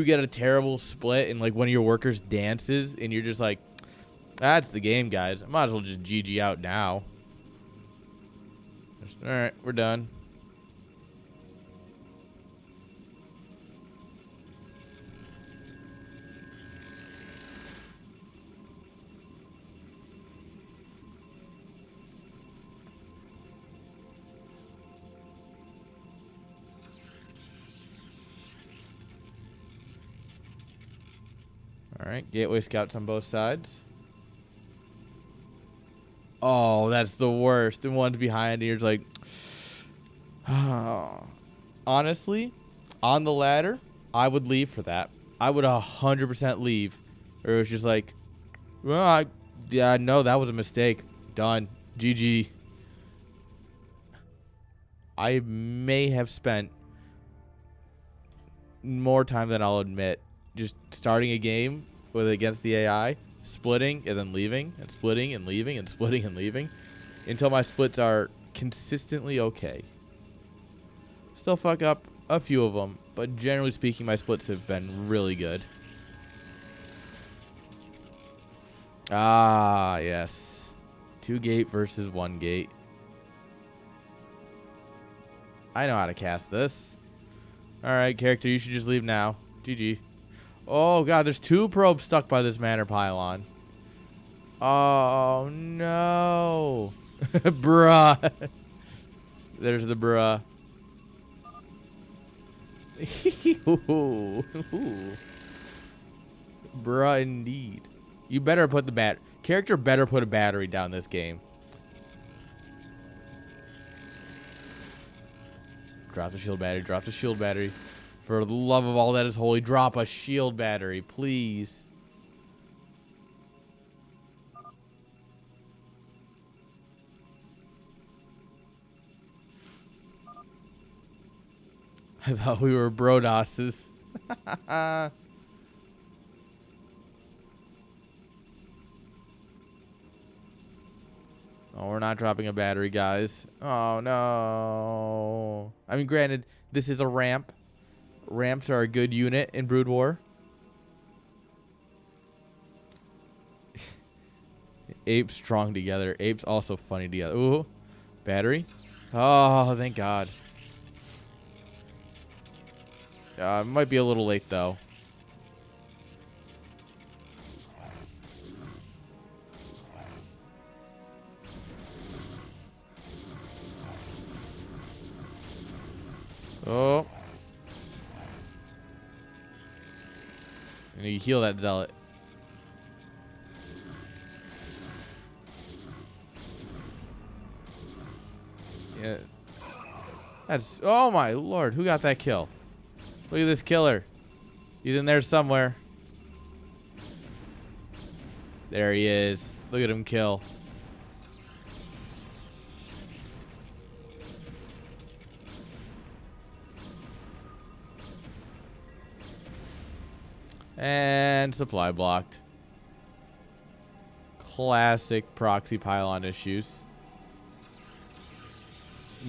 get a terrible split, and like one of your workers dances, and you're just like, that's the game, guys. I might as well just GG out now. All right, we're done. All right, gateway scouts on both sides. Oh, that's the worst. And one's behind, and you're just like, oh. Honestly, on the ladder, I would leave for that. I would 100% leave. Or it was just like, well, yeah, no, that was a mistake. Done. GG. I may have spent more time than I'll admit just starting a game with against the AI, splitting and then leaving, and splitting and leaving, and splitting and leaving, until my splits are consistently okay. Still fuck up a few of them, but generally speaking, my splits have been really good. Ah, yes. 2 gate versus 1 gate. I know how to cast this. Alright, character, you should just leave now. GG. Oh, God, there's 2 probes stuck by this manor pylon. Oh, no. Bruh. There's the bruh. Bruh, indeed. You better put the character better put a battery down this game. Drop the shield battery. Drop the shield battery. For the love of all that is holy, drop a shield battery, please. I thought we were Brodosses. Oh, we're not dropping a battery, guys. Oh, no. I mean, granted, this is a ramp. Ramps are a good unit in Brood War. Apes strong together. Apes also funny together. Ooh. Battery. Oh, thank God. It might be a little late, though. Oh. And you heal that zealot. Yeah. That's... Oh, my Lord. Who got that kill? Look at this killer. He's in there somewhere. There he is. Look at him kill. And supply blocked. Classic proxy pylon issues.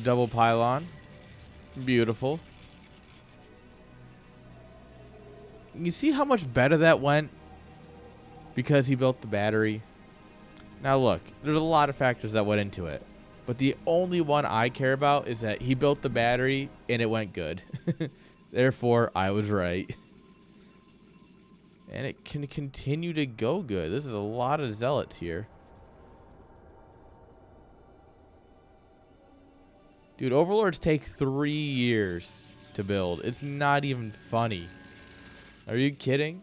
Double pylon. Beautiful. You see how much better that went? Because he built the battery. Now look, there's a lot of factors that went into it. But the only one I care about is that he built the battery and it went good. Therefore, I was right. And it can continue to go good. This is a lot of zealots here. Dude, overlords take 3 years to build. It's not even funny. Are you kidding?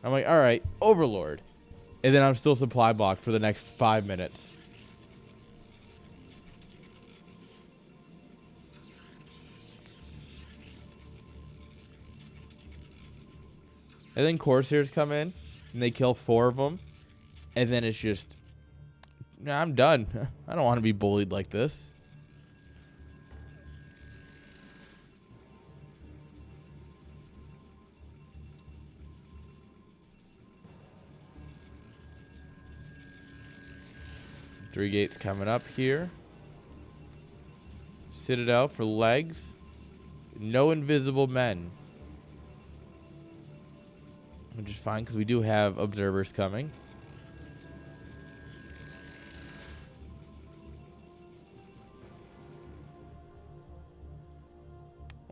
I'm like, all right, overlord. And then I'm still supply blocked for the next 5 minutes. And then Corsairs come in, and they kill 4 of them. And then it's just, nah, I'm done. I don't want to be bullied like this. Three gates coming up here. Citadel for legs. No invisible men. Which is fine because we do have observers coming.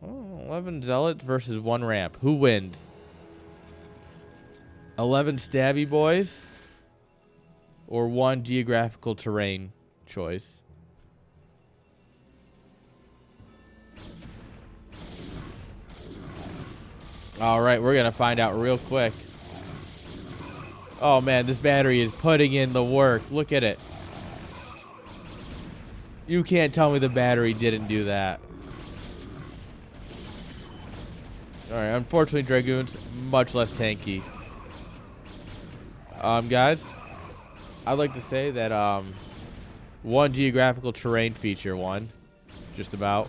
Oh, 11 zealots versus 1 ramp. Who wins? 11 stabby boys or 1 geographical terrain choice? All right, we're going to find out real quick. Oh, man, this battery is putting in the work. Look at it. You can't tell me the battery didn't do that. All right, unfortunately, Dragoons, much less tanky. Guys, I'd like to say that 1 geographical terrain feature won. Just about.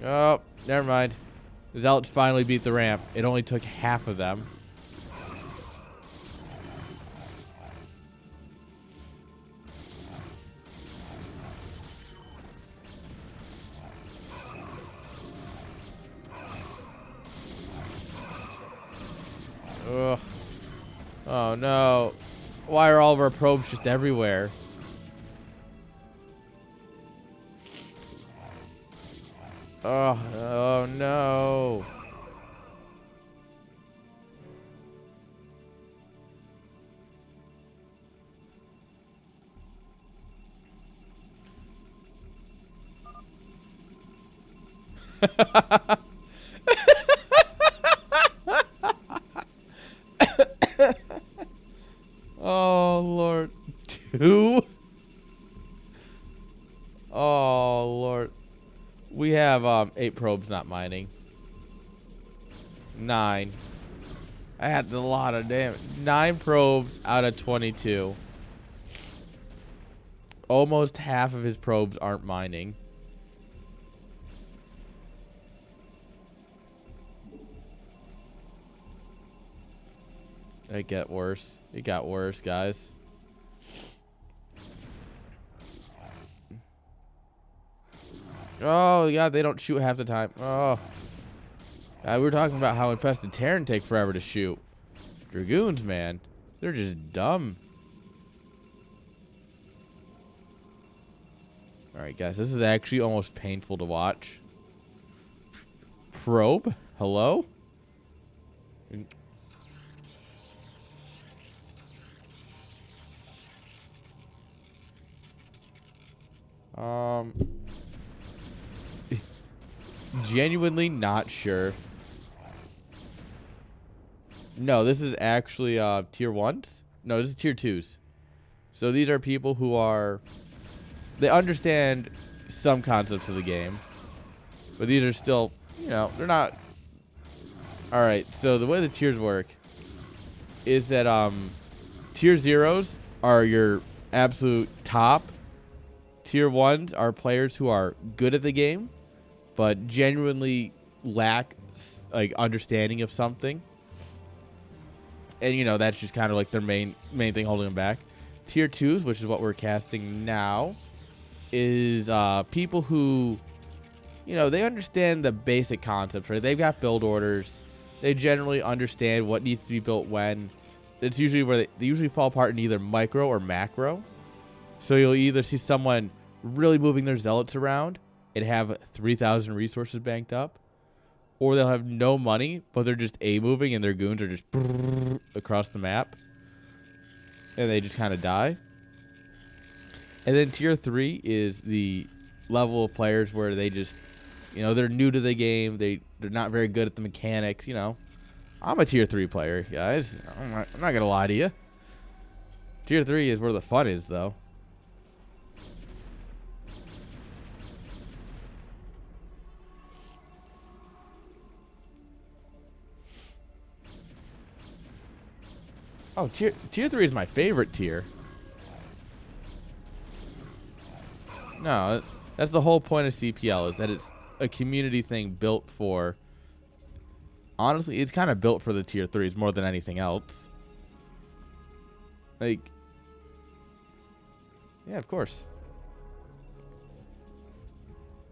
Oh, never mind. The Zealots finally beat the ramp. It only took half of them. Ugh. Oh no. Why are all of our probes just everywhere? Oh no. Oh Lord. 2? Oh Lord. We have 8 probes not mining. 9. I had a lot of damage. 9 probes out of 22. Almost half of his probes aren't mining. It got worse. It got worse, guys. Oh, yeah, they don't shoot half the time. Oh. We were talking about how infested Terran take forever to shoot. Dragoons, man. They're just dumb. Alright, guys. This is actually almost painful to watch. Probe? Hello? Genuinely not sure. No, this is actually tier 1s. No, this is tier 2s. So these are people who are... They understand some concepts of the game. But these are still, you know, they're not... Alright, so the way the tiers work is that tier 0s are your absolute top. Tier 1s are players who are good at the game, but genuinely lack like understanding of something. And you know, that's just kind of like their main thing holding them back. Tier 2s, which is what we're casting now, is people who, you know, they understand the basic concepts, right? They've got build orders. They generally understand what needs to be built when. It's usually where they usually fall apart in either micro or macro. So you'll either see someone really moving their zealots around and have 3,000 resources banked up, or they'll have no money, but they're just A-moving and their goons are just across the map, and they just kind of die. And then tier 3 is the level of players where they just, you know, they're new to the game. They're not very good at the mechanics, you know. I'm a tier 3 player, guys. I'm not going to lie to you. Tier 3 is where the fun is, though. Oh, tier 3 is my favorite tier. No, that's the whole point of CPL, is that it's a community thing built for... Honestly, it's kind of built for the tier 3s more than anything else. Like... Yeah, of course.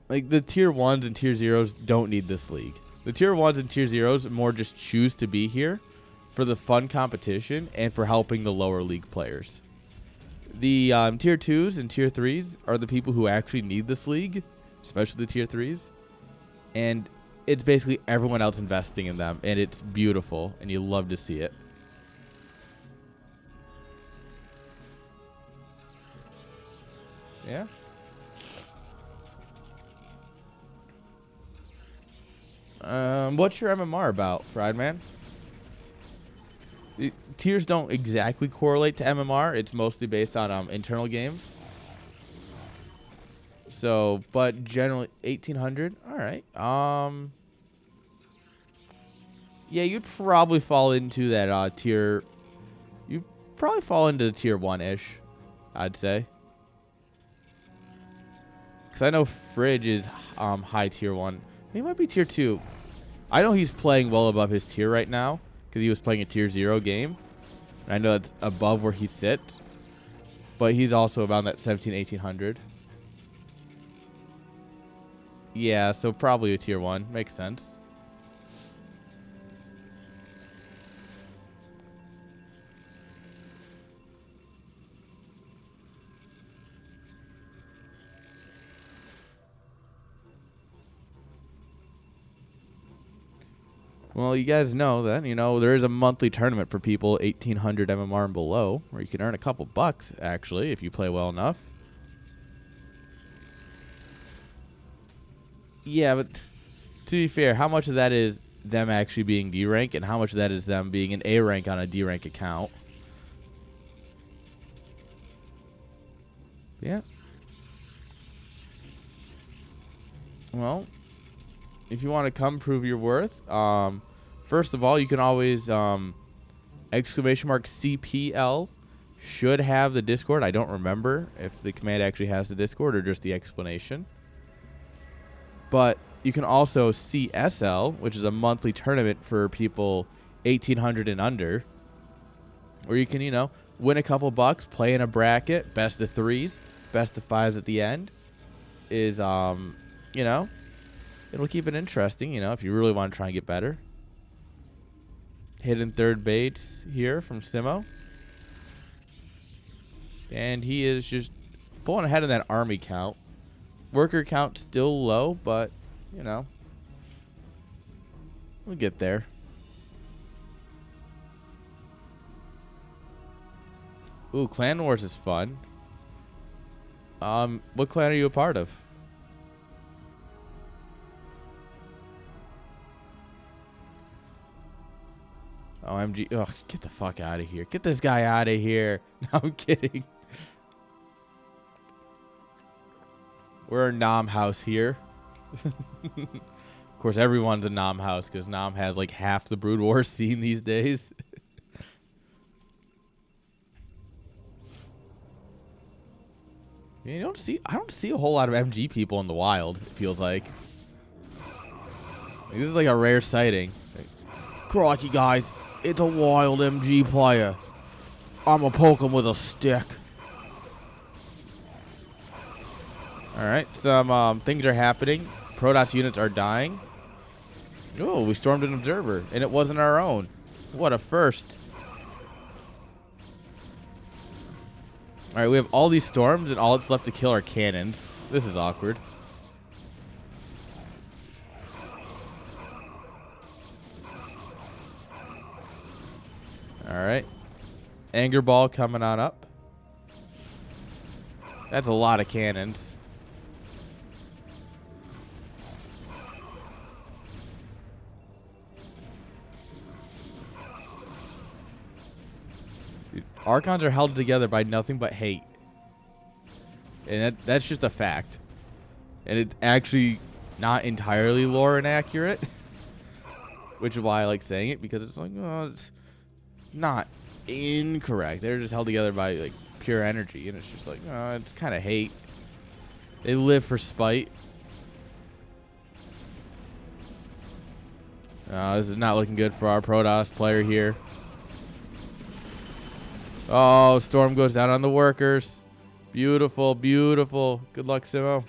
Like, the tier 1s and tier 0s don't need this league. The tier 1s and tier 0s more just choose to be here for the fun competition and for helping the lower league players. The tier 2s and tier 3s are the people who actually need this league, especially the tier 3s. And it's basically everyone else investing in them, and it's beautiful, and you love to see it. Yeah. What's your MMR about, Fried Man? Tiers don't exactly correlate to MMR. It's mostly based on internal games. So, but generally 1800. All right. Yeah, you'd probably fall into that tier. You probably fall into the tier 1-ish, I'd say. Because I know Fridge is high tier 1. He might be tier 2. I know he's playing well above his tier right now because he was playing a tier 0 game. And I know that's above where he sits. But he's also about that 1800. Yeah, so probably a tier 1. Makes sense. Well, you guys know that, there is a monthly tournament for people 1800 MMR and below, where you can earn a couple bucks, actually, if you play well enough. Yeah, but to be fair, how much of that is them actually being D rank, and how much of that is them being an A rank on a D rank account? Yeah. Well, if you want to come prove your worth, first of all, you can always exclamation mark CPL should have the Discord. I don't remember if the command actually has the Discord or just the explanation. But you can also CSL, which is a monthly tournament for people 1800 and under, where you can, win a couple bucks, play in a bracket, best of threes, best of fives at the end. Is, it'll keep it interesting, if you really want to try and get better. Hidden third base here from Simo. And he is just pulling ahead in that army count. Worker count still low, but, we'll get there. Ooh, Clan Wars is fun. What clan are you a part of? OMG. Ugh, get the fuck out of here. Get this guy out of here. No, I'm kidding. We're a Nom house here. Of course, everyone's a Nom house because Nom has like half the Brood War scene these days. I don't see a whole lot of MG people in the wild, it feels like. This is like a rare sighting. Crikey, guys. It's a wild MG player. I'ma poke him with a stick. Alright, some things are happening. Protoss units are dying. Oh, we stormed an observer, and it wasn't our own. What a first. Alright, we have all these storms, and all that's left to kill are cannons. This is awkward. Alright. Anger Ball coming on up. That's a lot of cannons. Dude, Archons are held together by nothing but hate. And that's just a fact. And it's actually not entirely lore inaccurate. Which is why I like saying it, because it's like, oh, it's not incorrect. They're just held together by like pure energy, and it's just like, oh, it's kind of hate. They live for spite. This is not looking good for our Protoss player here. Oh, Storm goes down on the workers. Beautiful, beautiful. Good luck, Simo.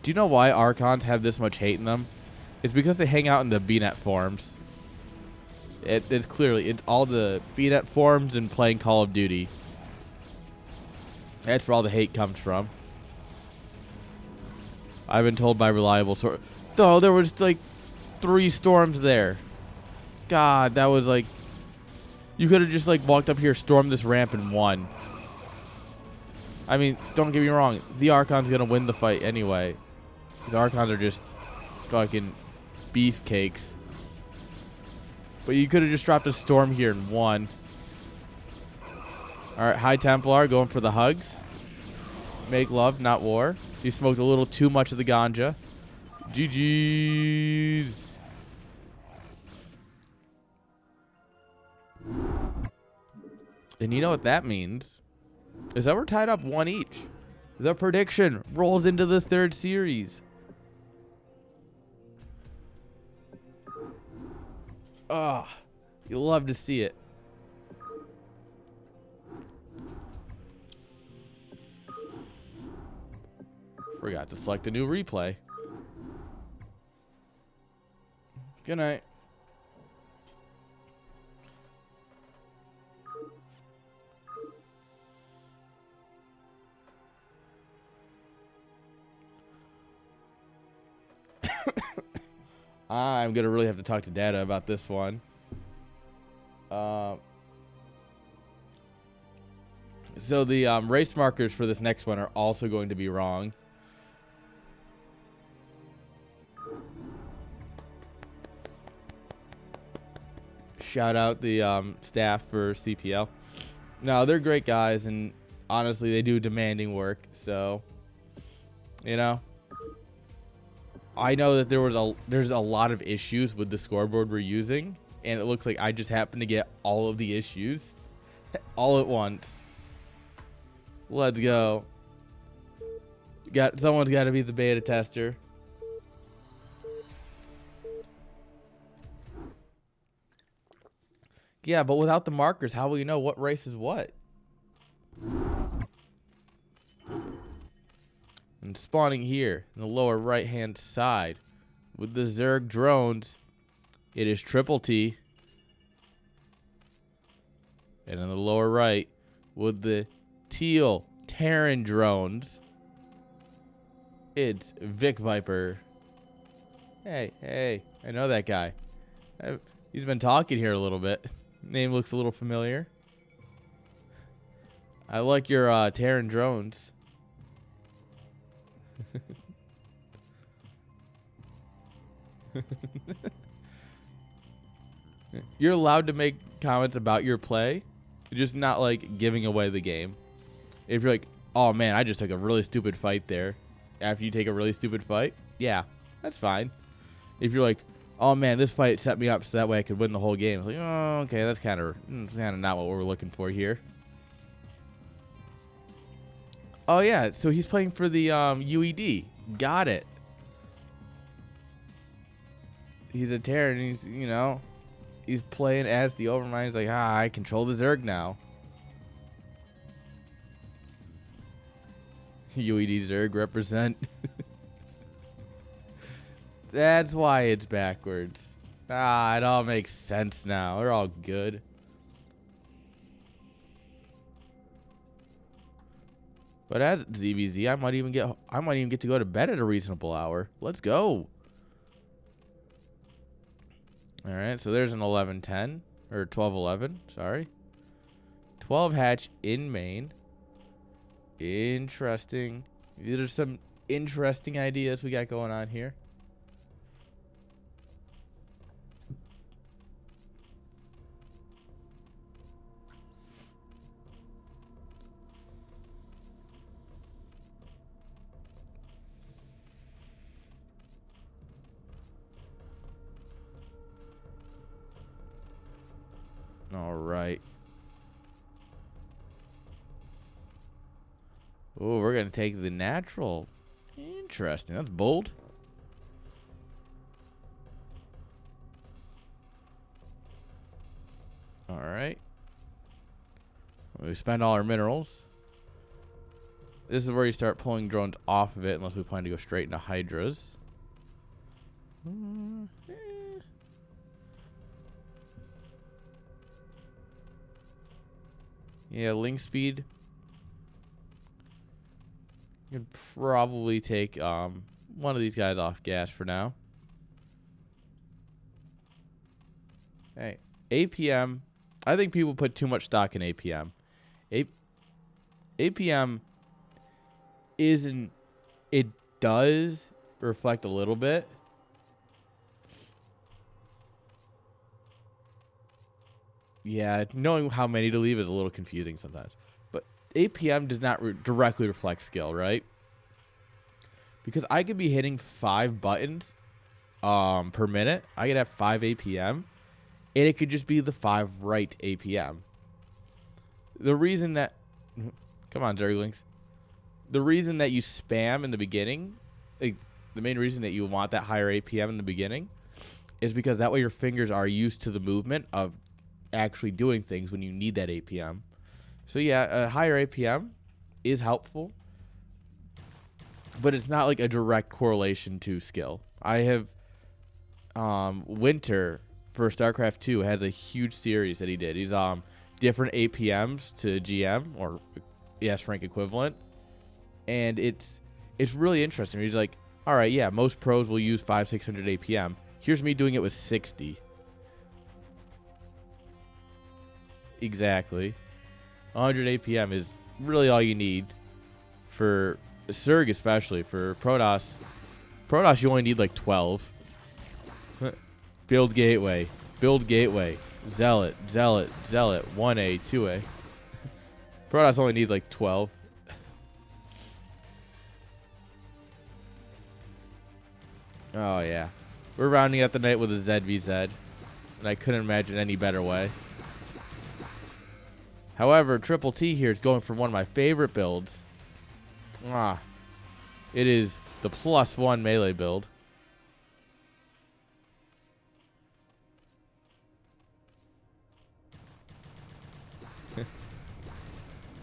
Do you know why Archons have this much hate in them? It's because they hang out in the BNet forums. It's all the BNet forums and playing Call of Duty. That's where all the hate comes from. I've been told by reliable sources. Oh, there was like 3 storms there. God, that was like... You could have just like walked up here, stormed this ramp, and won. I mean, don't get me wrong. The Archon's going to win the fight anyway. These Archons are just fucking beefcakes. But you could have just dropped a storm here and won. Alright, High Templar going for the hugs. Make love, not war. He smoked a little too much of the ganja. GG's. And you know what that means? Is that we're tied up 1 each. The prediction rolls into the 3rd series. Ah, you'll love to see it. Forgot to select a new replay. Good night. I'm going to really have to talk to Dada about this one. So the race markers for this next one are also going to be wrong. Shout out the staff for CPL. No, they're great guys, and honestly, they do demanding work. So, you know, I know that there's a lot of issues with the scoreboard we're using, and it looks like I just happened to get all of the issues all at once. Let's go. Someone's got to be the beta tester. Yeah, but without the markers, how will you know what race is what? And spawning here in the lower right-hand side with the Zerg drones, it is Triple T. And in the lower right with the teal Terran drones, it's Vicviper. Hey, I know that guy. He's been talking here a little bit. Name looks a little familiar. I like your Terran drones. You're allowed to make comments about your play, just not like giving away the game. If you're like, oh man, I just took a really stupid fight there. After you take a really stupid fight, yeah, that's fine. If you're like, oh man, this fight set me up so that way I could win the whole game. It's like, oh, okay, that's kind of not what we're looking for here. Oh yeah, so he's playing for the UED. Got it. He's a Terran. He's he's playing as the Overmind. He's like, I control the Zerg now. UED Zerg represent. That's why it's backwards. It all makes sense now. We're all good. But as ZVZ, I might even get to go to bed at a reasonable hour. Let's go. All right, so there's an 11-10 or 12-11. Sorry, 12 hatch in main. Interesting. These are some interesting ideas we got going on here. All right. Oh, we're going to take the natural. Interesting. That's bold. All right. We spend all our minerals. This is where you start pulling drones off of it unless we plan to go straight into Hydras. Yeah, link speed. You could probably take one of these guys off gas for now. Hey, APM. I think people put too much stock in APM. APM isn't. It does reflect a little bit. Yeah, knowing how many to leave is a little confusing sometimes. But APM does not directly reflect skill, right? Because I could be hitting 5 buttons per minute. I could have 5 APM, and it could just be the 5 right APM. The reason that... Come on, Zerglings. The reason that you spam in the beginning, like, the main reason that you want that higher APM in the beginning, is because that way your fingers are used to the movement of actually doing things when you need that APM. So yeah, a higher APM is helpful, but it's not like a direct correlation to skill. I have Winter for StarCraft 2 has a huge series that he did. He's different APMs to GM or ES rank equivalent, and it's really interesting. He's like, all right, yeah, most pros will use 500-600 APM, Here's me doing it with 60. Exactly. 100 APM is really all you need for Zerg, especially for Protoss. Protoss, you only need like 12. Build gateway. Build gateway. Zealot. Zealot. Zealot. 1A, 2A. Protoss only needs like 12. Oh, yeah. We're rounding out the night with a ZVZ. And I couldn't imagine any better way. However, Triple T here is going for one of my favorite builds. It is the +1 melee build.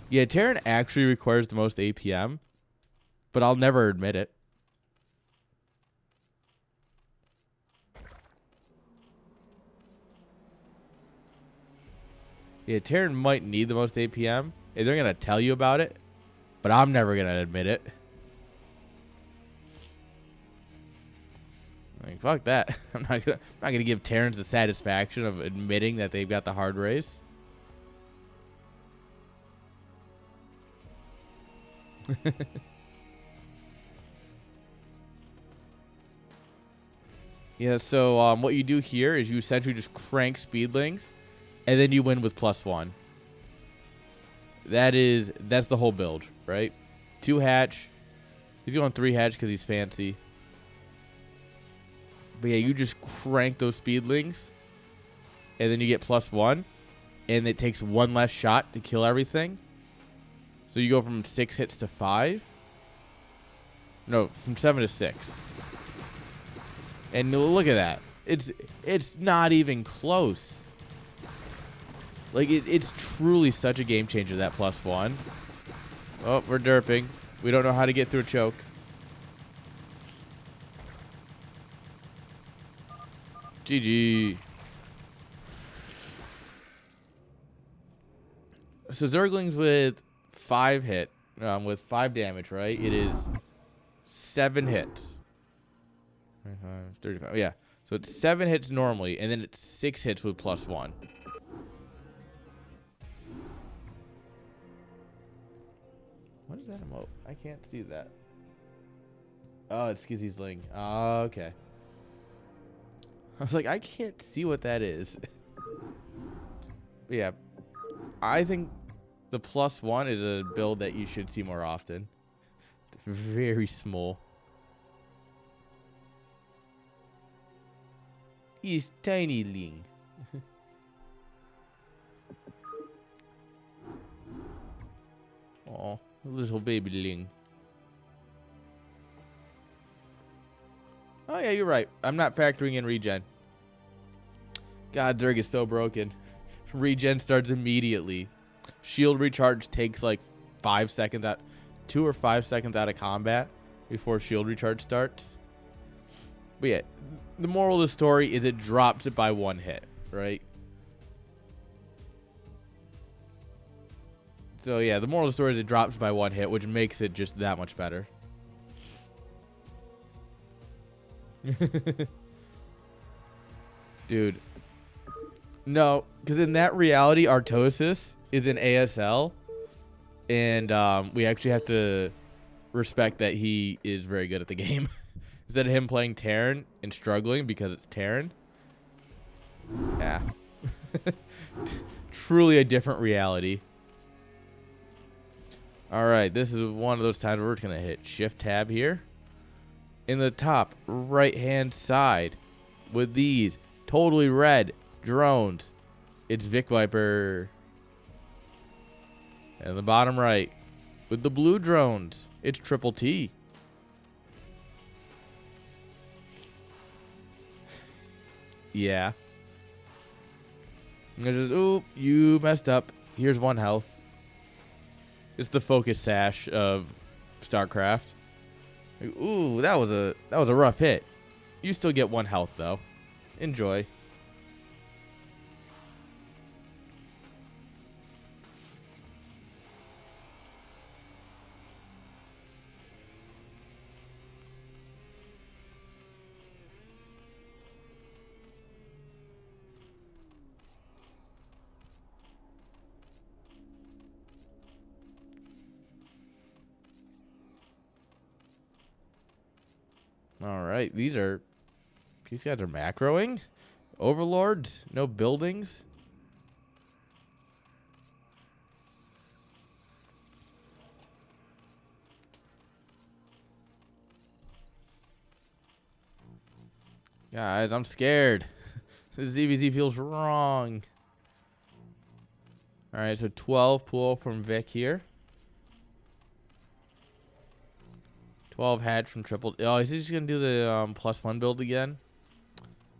Yeah, Terran actually requires the most APM, but I'll never admit it. Yeah, Terran might need the most APM, and they're going to tell you about it, but I'm never going to admit it. Like, fuck that. I'm not gonna give Terrans the satisfaction of admitting that they've got the hard race. Yeah, so what you do here is you essentially just crank speedlings, and then you win with +1. That's the whole build, right? 2 hatch. He's going 3 hatch because he's fancy. But yeah, you just crank those speedlings, and then you get +1, and it takes 1 less shot to kill everything. So you go from 6 hits to 5. No, from 7 to 6. And look at that. It's not even close. Like, it's truly such a game changer, that +1. Oh, we're derping. We don't know how to get through a choke. GG. So Zerglings with 5 hit, with 5 damage, right? It is 7 hits. 35. Yeah. So it's 7 hits normally, and then it's 6 hits with +1. What is that emote? I can't see that. Oh, it's Skizzy's Ling. Oh, okay. I was like, I can't see what that is. But yeah, I think the +1 is a build that you should see more often. Very small. He's tiny Ling. Oh, little baby Ling. Oh yeah, you're right. I'm not factoring in regen. God, Zerg is so broken. Regen starts immediately. Shield recharge takes like 5 seconds out, 2 or 5 seconds out of combat before shield recharge starts. But yeah, the moral of the story is it drops it by 1 hit, right? So yeah, the moral of the story is it drops by 1 hit, which makes it just that much better. Dude. No, because in that reality, Artosis is in ASL, and we actually have to respect that he is very good at the game. Instead of him playing Terran and struggling because it's Terran. Yeah. Truly a different reality. Alright, this is one of those times where we're just going to hit Shift Tab here. In the top right-hand side with these totally red drones, it's Vicviper. And the bottom right with the blue drones, it's Triple T. Yeah. And just, oop, you messed up. Here's 1 health. It's the focus sash of StarCraft. Like, ooh, that was a rough hit. You still get 1 health though. Enjoy. right, these guys are macroing. Overlords, no buildings. Guys, I'm scared. This ZVZ feels wrong. All right, so 12 pool from Vic here. 12 hatch from triple. Oh, is he just going to do the +1 build again?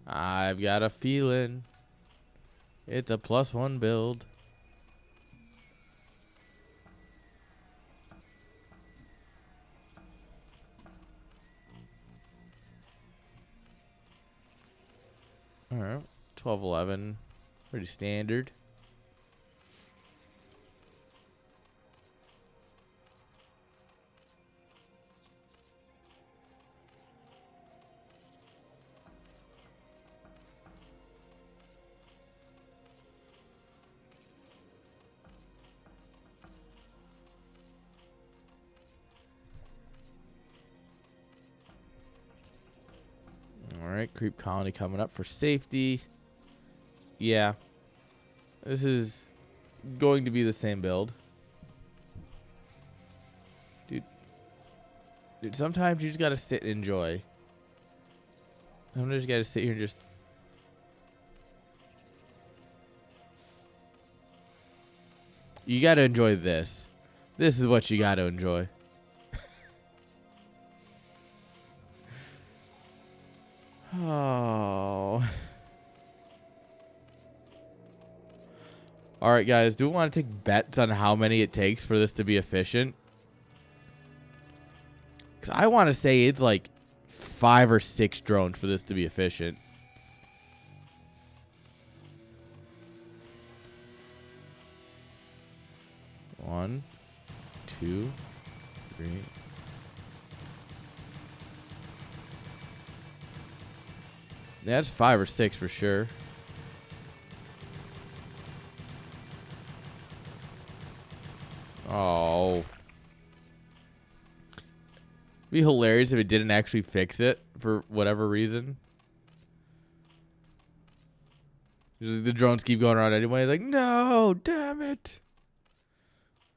I've got a feeling it's a +1 build. All right, 12, 11. Pretty standard. Alright, creep colony coming up for safety. Yeah. This is going to be the same build. Dude, sometimes you just gotta sit and enjoy. Sometimes you gotta sit here and just... You gotta enjoy this. This is what you gotta enjoy. Oh. Alright, guys. Do we want to take bets on how many it takes for this to be efficient? Because I want to say it's like 5 or 6 drones for this to be efficient. One, 2, 3... Yeah, that's 5 or 6 for sure. Oh. It'd be hilarious if it didn't actually fix it for whatever reason. Just the drones keep going around anyway. Like, no, damn it.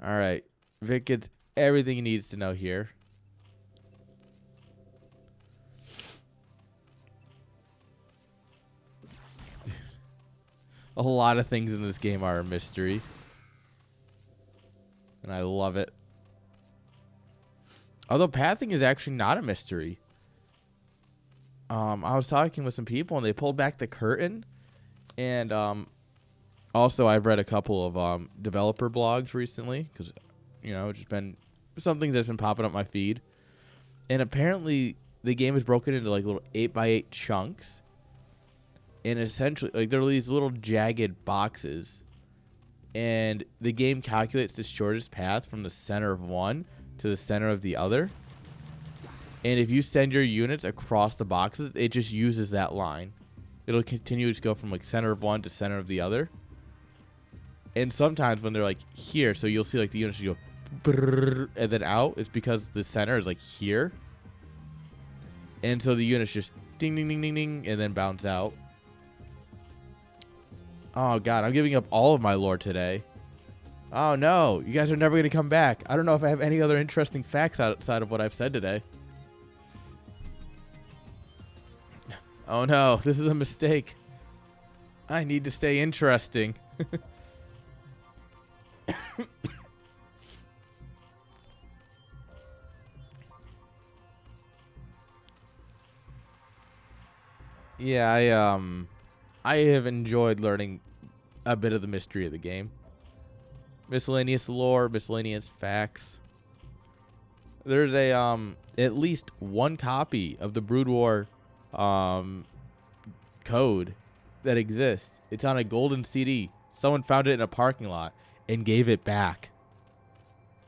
All right. Vic gets everything he needs to know here. A lot of things in this game are a mystery. And I love it. Although pathing is actually not a mystery. I was talking with some people and they pulled back the curtain. And also I've read a couple of developer blogs recently. Because, you know, it's just been something that's been popping up my feed. And apparently the game is broken into like little 8x8 chunks. And essentially, like, there are these little jagged boxes. And the game calculates the shortest path from the center of one to the center of the other. And if you send your units across the boxes, it just uses that line. It'll continue to go from, like, center of one to center of the other. And sometimes when they're, like, here, so you'll see, like, the units go brrr, and then out. It's because the center is, like, here. And so the units just ding, ding, ding, ding, ding, and then bounce out. Oh, God, I'm giving up all of my lore today. Oh, no. You guys are never going to come back. I don't know if I have any other interesting facts outside of what I've said today. Oh, no. This is a mistake. I need to stay interesting. Yeah, I have enjoyed learning a bit of the mystery of the game. Miscellaneous lore, miscellaneous facts. There's a at least one copy of the Brood War code that exists. It's on a golden CD. Someone found it in a parking lot and gave it back.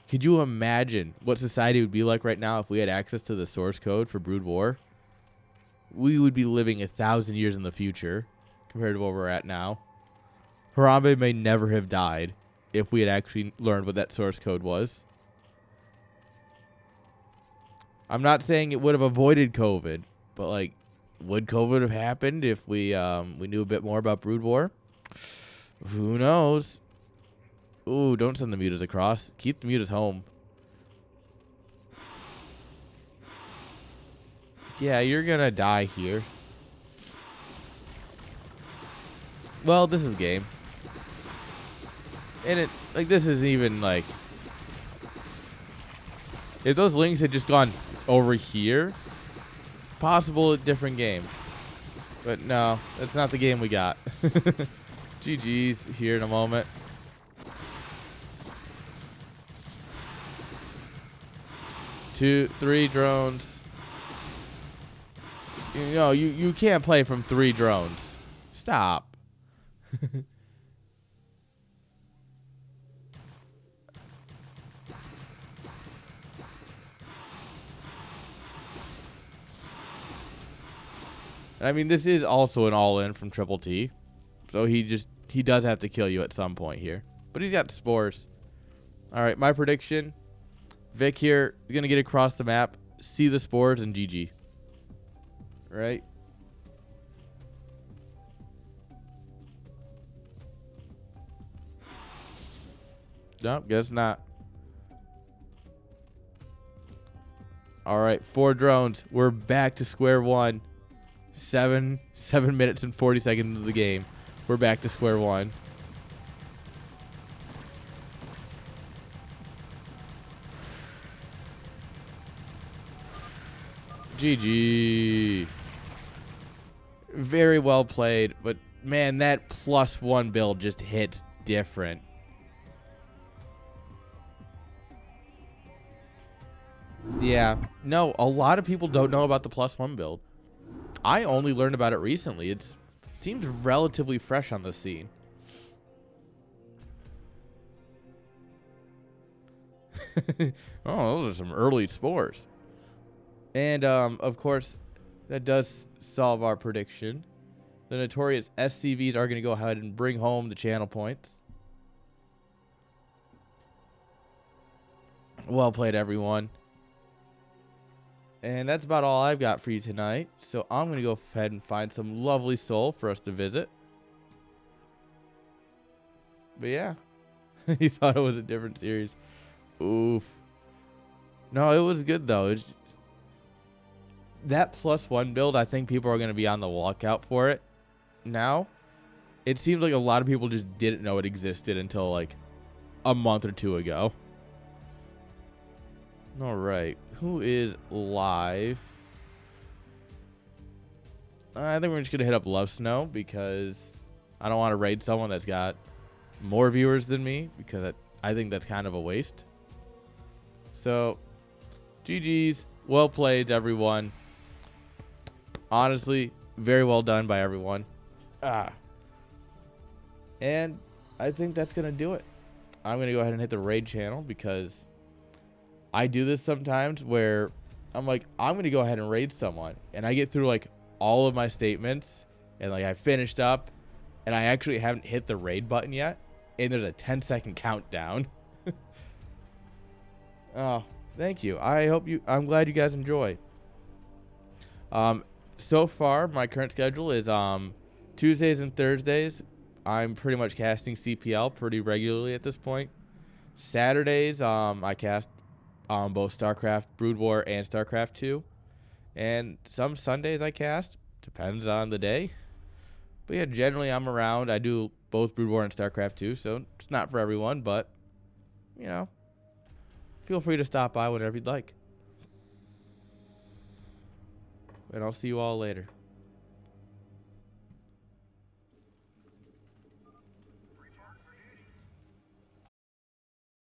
Could you imagine what society would be like right now if we had access to the source code for Brood War? We would be living 1,000 years in the future compared to where we're at now. Harambe may never have died if we had actually learned what that source code was. I'm not saying it would have avoided COVID, But like, would COVID have happened if we knew a bit more about Brood War? Who knows? Ooh, don't send the mutas across. Keep the mutas home. Yeah, you're gonna die here. Well, this is game. And it, like, this isn't even, like... If those links had just gone over here, possible a different game. But no, that's not the game we got. GG's here in a moment. Two, 3 drones. You know, you can't play from 3 drones. Stop. I mean, this is also an all-in from Triple T. So he does have to kill you at some point here. But he's got spores. All right, my prediction. Vic here is going to get across the map, see the spores, and GG. Right? Nope, guess not. All right, 4 drones. We're back to square one. 7 minutes and 40 seconds into the game. We're back to square one. GG. Very well played, but man, that +1 build just hits different. Yeah, no, a lot of people don't know about the +1 build. I only learned about it recently. It seems relatively fresh on the scene. Oh, those are some early spores. And, of course, that does solve our prediction. The Notorious SCVs are going to go ahead and bring home the channel points. Well played, everyone. And that's about all I've got for you tonight. So I'm going to go ahead and find some lovely soul for us to visit. But yeah, he thought it was a different series. Oof. No, it was good, though. That +1 build, I think people are going to be on the lookout for it now. It seems like a lot of people just didn't know it existed until like a month or 2 ago. All right, who is live? I think we're just going to hit up Love Snow because I don't want to raid someone that's got more viewers than me because I think that's kind of a waste. So, GG's. Well played, everyone. Honestly, very well done by everyone. And I think that's going to do it. I'm going to go ahead and hit the raid channel because I do this sometimes where I'm like, I'm going to go ahead and raid someone. And I get through like all of my statements and like I finished up and I actually haven't hit the raid button yet. And there's a 10-second countdown. Oh, thank you. I'm glad you guys enjoy. So far, my current schedule is Tuesdays and Thursdays. I'm pretty much casting CPL pretty regularly at this point. Saturdays, I cast both StarCraft Brood War and StarCraft 2. And some Sundays I cast. Depends on the day. But yeah, generally I'm around. I do both Brood War and StarCraft 2, so it's not for everyone, but, you know, feel free to stop by whenever you'd like. And I'll see you all later.